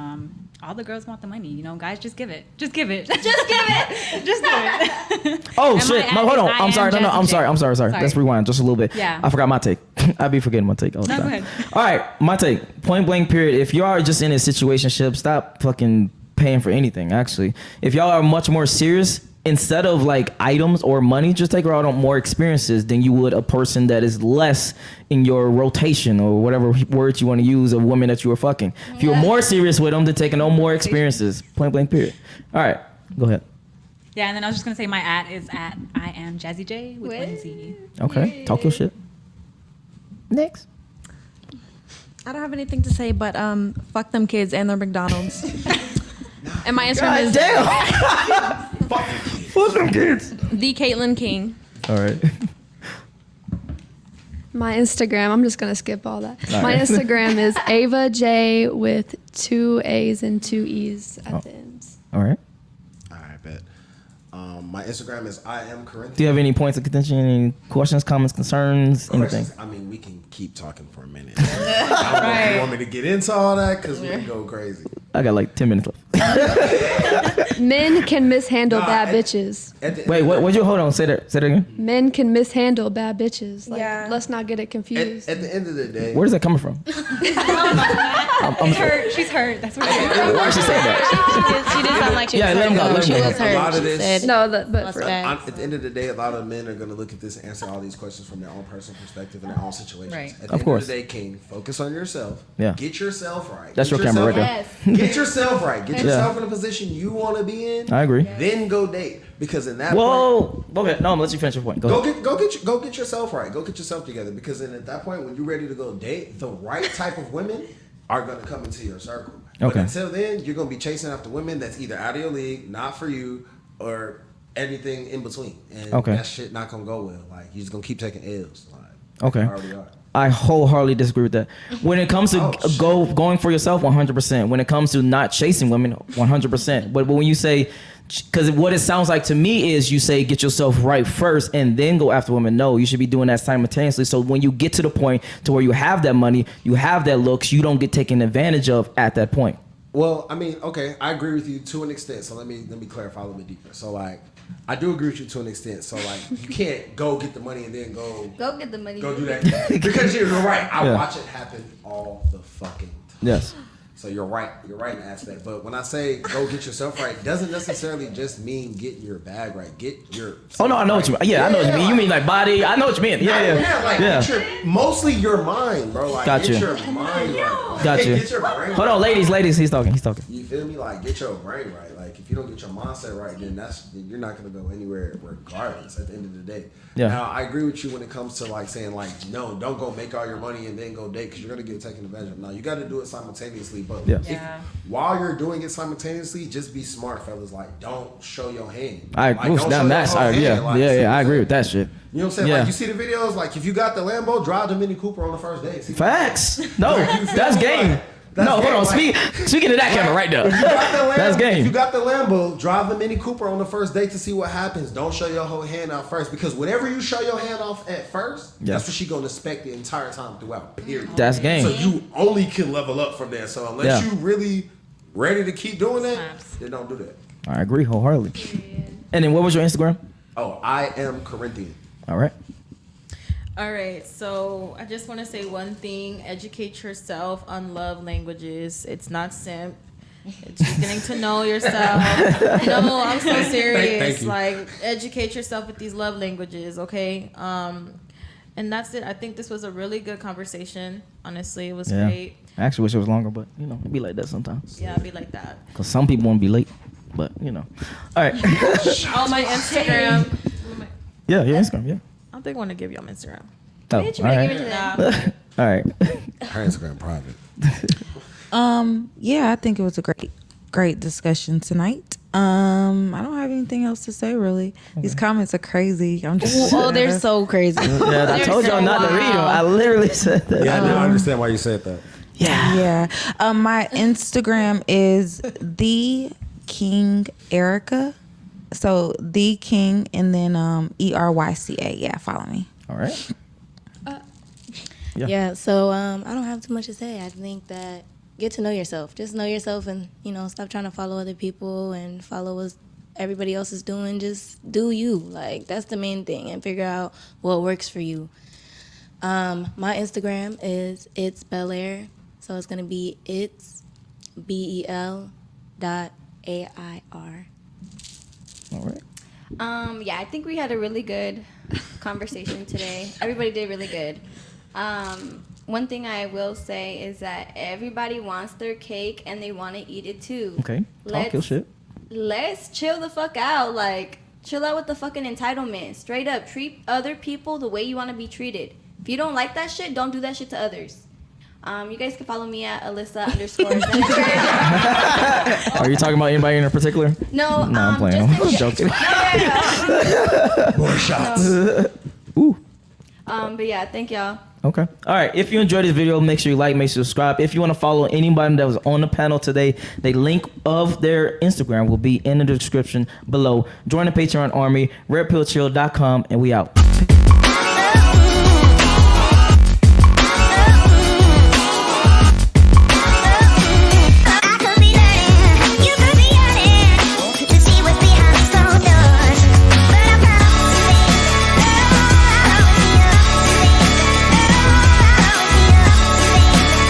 all the girls want the money. You know, guys, just give it. Just give it. Just give it. Just give it. Oh Am shit! I No, hold on. I I'm sorry. am No, I'm Jazzy sorry. J. I'm sorry. Let's rewind just a little bit. Yeah. I forgot my take. I be forgetting my take all the No, time. go ahead. All right, my take. Point blank. Period. If you are just in a situationship, stop fucking paying for anything. Actually, if y'all are much more serious instead of like items or money, just take her out on more experiences than you would a person that is less in your rotation or whatever words you want to use of women that you were fucking. If you were more serious with them, then taking on more experiences. Point blank period. All right, go ahead. Yeah, and then I was just gonna say my @ is @ I am Jazzy J with one Z. Okay, talk your shit. Next. I don't have anything to say, but fuck them kids and their McDonald's. And my Instagram is Fuck them kids. the Caitlin King. All right. My Instagram, I'm just going to skip all that. All My right. Instagram is Ava J with 2 A's and 2 E's at the ends. All right. All right, bet. My Instagram is I am Corinthian. Do you have any points of contention? Any questions, comments, concerns, anything? Questions? I mean, we can keep talking for a minute. I don't know if you want me to get into all that because we can go crazy. I got like 10 minutes left. Men can mishandle bad bitches. Wait, what'd you hold on? Say that again. Men can mishandle bad bitches. Like, Yeah. let's not get it confused. At the end of the day, Where is that coming from? I'm Hurt. She's hurt. That's what. Why she say that? She did sound like she Yeah, was let him go, hurt. let him She go. was A lot hurt. of She this- said, No, but That's for bad. at the end of the day, a lot of men are going to look at this and answer all these questions from their own personal perspective and their own situations. Right. At the Of end course. of the day, King, focus on yourself. Yeah. Get yourself right. That's Get your camera right yourself there. Get yourself right. Get Yeah. yourself in a position you want to be in. I agree. Then go date because in that point, Whoa. Okay, no, I'm gonna let you finish your point. Go ahead. go get yourself right. Go get yourself together because then at that point, when you're ready to go date, the right type of women are going to come into your circle. But Okay. until then, you're going to be chasing after women that's either out of your league, not for you, or anything in between. And Okay. that shit not going to go well. Like, you're just going to keep taking L's. Like, Okay. you already are. I wholeheartedly disagree with that. When it comes to Oh, shit. going for yourself, 100%. When it comes to not chasing women, 100%. But when you say, because what it sounds like to me is you say get yourself right first and then go after women. No, you should be doing that simultaneously. So when you get to the point to where you have that money, you have that looks, you don't get taken advantage of at that point. Well, I mean, okay, I agree with you to an extent. So let me clarify a little bit deeper. So like, I do agree with you to an extent. So like, you can't go get the money and then go get the money. do that because you're right. I Yeah. watch it happen all the fucking time. Yes. So you're right in that aspect. But when I say go get yourself right, it doesn't necessarily just mean getting your bag right. Get your Oh, no, I know what you mean. Yeah, I know what you mean. You mean like body. I know what you mean. Yeah. like Yeah. get your, mostly your mind, bro. Like Got get you. your mind right. Got you. Get your brain Hold on, ladies, he's talking. You feel me? Like get your brain right. Like if you don't get your mindset right, then you're not gonna go anywhere regardless at the end of the day. Yeah. Now I agree with you when it comes to like saying like no, don't go make all your money and then go date because you're gonna get taken advantage of. Now you got to do it simultaneously, but Yeah. while you're doing it simultaneously, just be smart, fellas. Like don't show your hand. I Like, don't show down your that whole side. hand. Yeah, Like, yeah, I agree with that shit. You know what I'm saying? Yeah. Like you see the videos, like if you got the Lambo, drive the Mini Cooper on the first date. See Facts. No, Like, you feel that's me? game. Like, that's No, hold game. on. Like- Speaking to that camera right there. If you got the Lambo, That's game. If you got the Lambo, drive the Mini Cooper on the first date to see what happens. Don't show your whole hand out first because whatever you show your hand off at first, Yeah. that's what she gonna expect the entire time throughout. Period. That's game. So you only can level up from there. So unless Yeah. you really ready to keep doing that, then don't do that. I agree wholeheartedly. And then what was your Instagram? Oh, I am Corinthian. All right. All right, so I just want to say one thing: educate yourself on love languages. It's not simp. It's just getting to know yourself. No, I'm so serious. Thank you. Like, educate yourself with these love languages, okay? And that's it. I think this was a really good conversation. Honestly, it was Yeah. great. I actually wish it was longer, but you know, it'd be like that sometimes. Yeah, be like that. Cause some people want to be late, but you know. All right. On my Instagram. Yeah, your Instagram. Yeah. I think I want to give y'all my Instagram. Oh, Bitch, you all better right. give it to them. All right. Her Instagram private. Yeah, I think it was a great discussion tonight. I don't have anything else to say really. These comments are crazy. I'm just oh, they're so crazy. Yeah, I told y'all not to read them. I literally said that. Yeah, I now understand why you said that. Yeah. Yeah. My Instagram is the King Erica. So the King and then ERYCA. Yeah, follow me. All right. Yeah. Yeah, so I don't have too much to say. I think that get to know yourself. Just know yourself and, stop trying to follow other people and follow what everybody else is doing. Just do you. Like, that's the main thing, and figure out what works for you. My Instagram is It's Bel Air. So it's going to be It's BEL.AIR. All right. Yeah, I think we had a really good conversation today. Everybody did really good. One thing I will say is that everybody wants their cake and they want to eat it too. Okay. Talk your shit. Let's chill the fuck out. Like, chill out with the fucking entitlement. Straight up, treat other people the way you want to be treated. If you don't like that shit, don't do that shit to others. You guys can follow me at Alyssa_. Are you talking about anybody in particular? No, I'm playing. I'm joking. More shots. Ooh. But yeah, thank y'all. Okay. All right. If you enjoyed this video, make sure you like, make sure you subscribe. If you want to follow anybody that was on the panel today, the link of their Instagram will be in the description below. Join the Patreon army, redpillchill.com, and we out.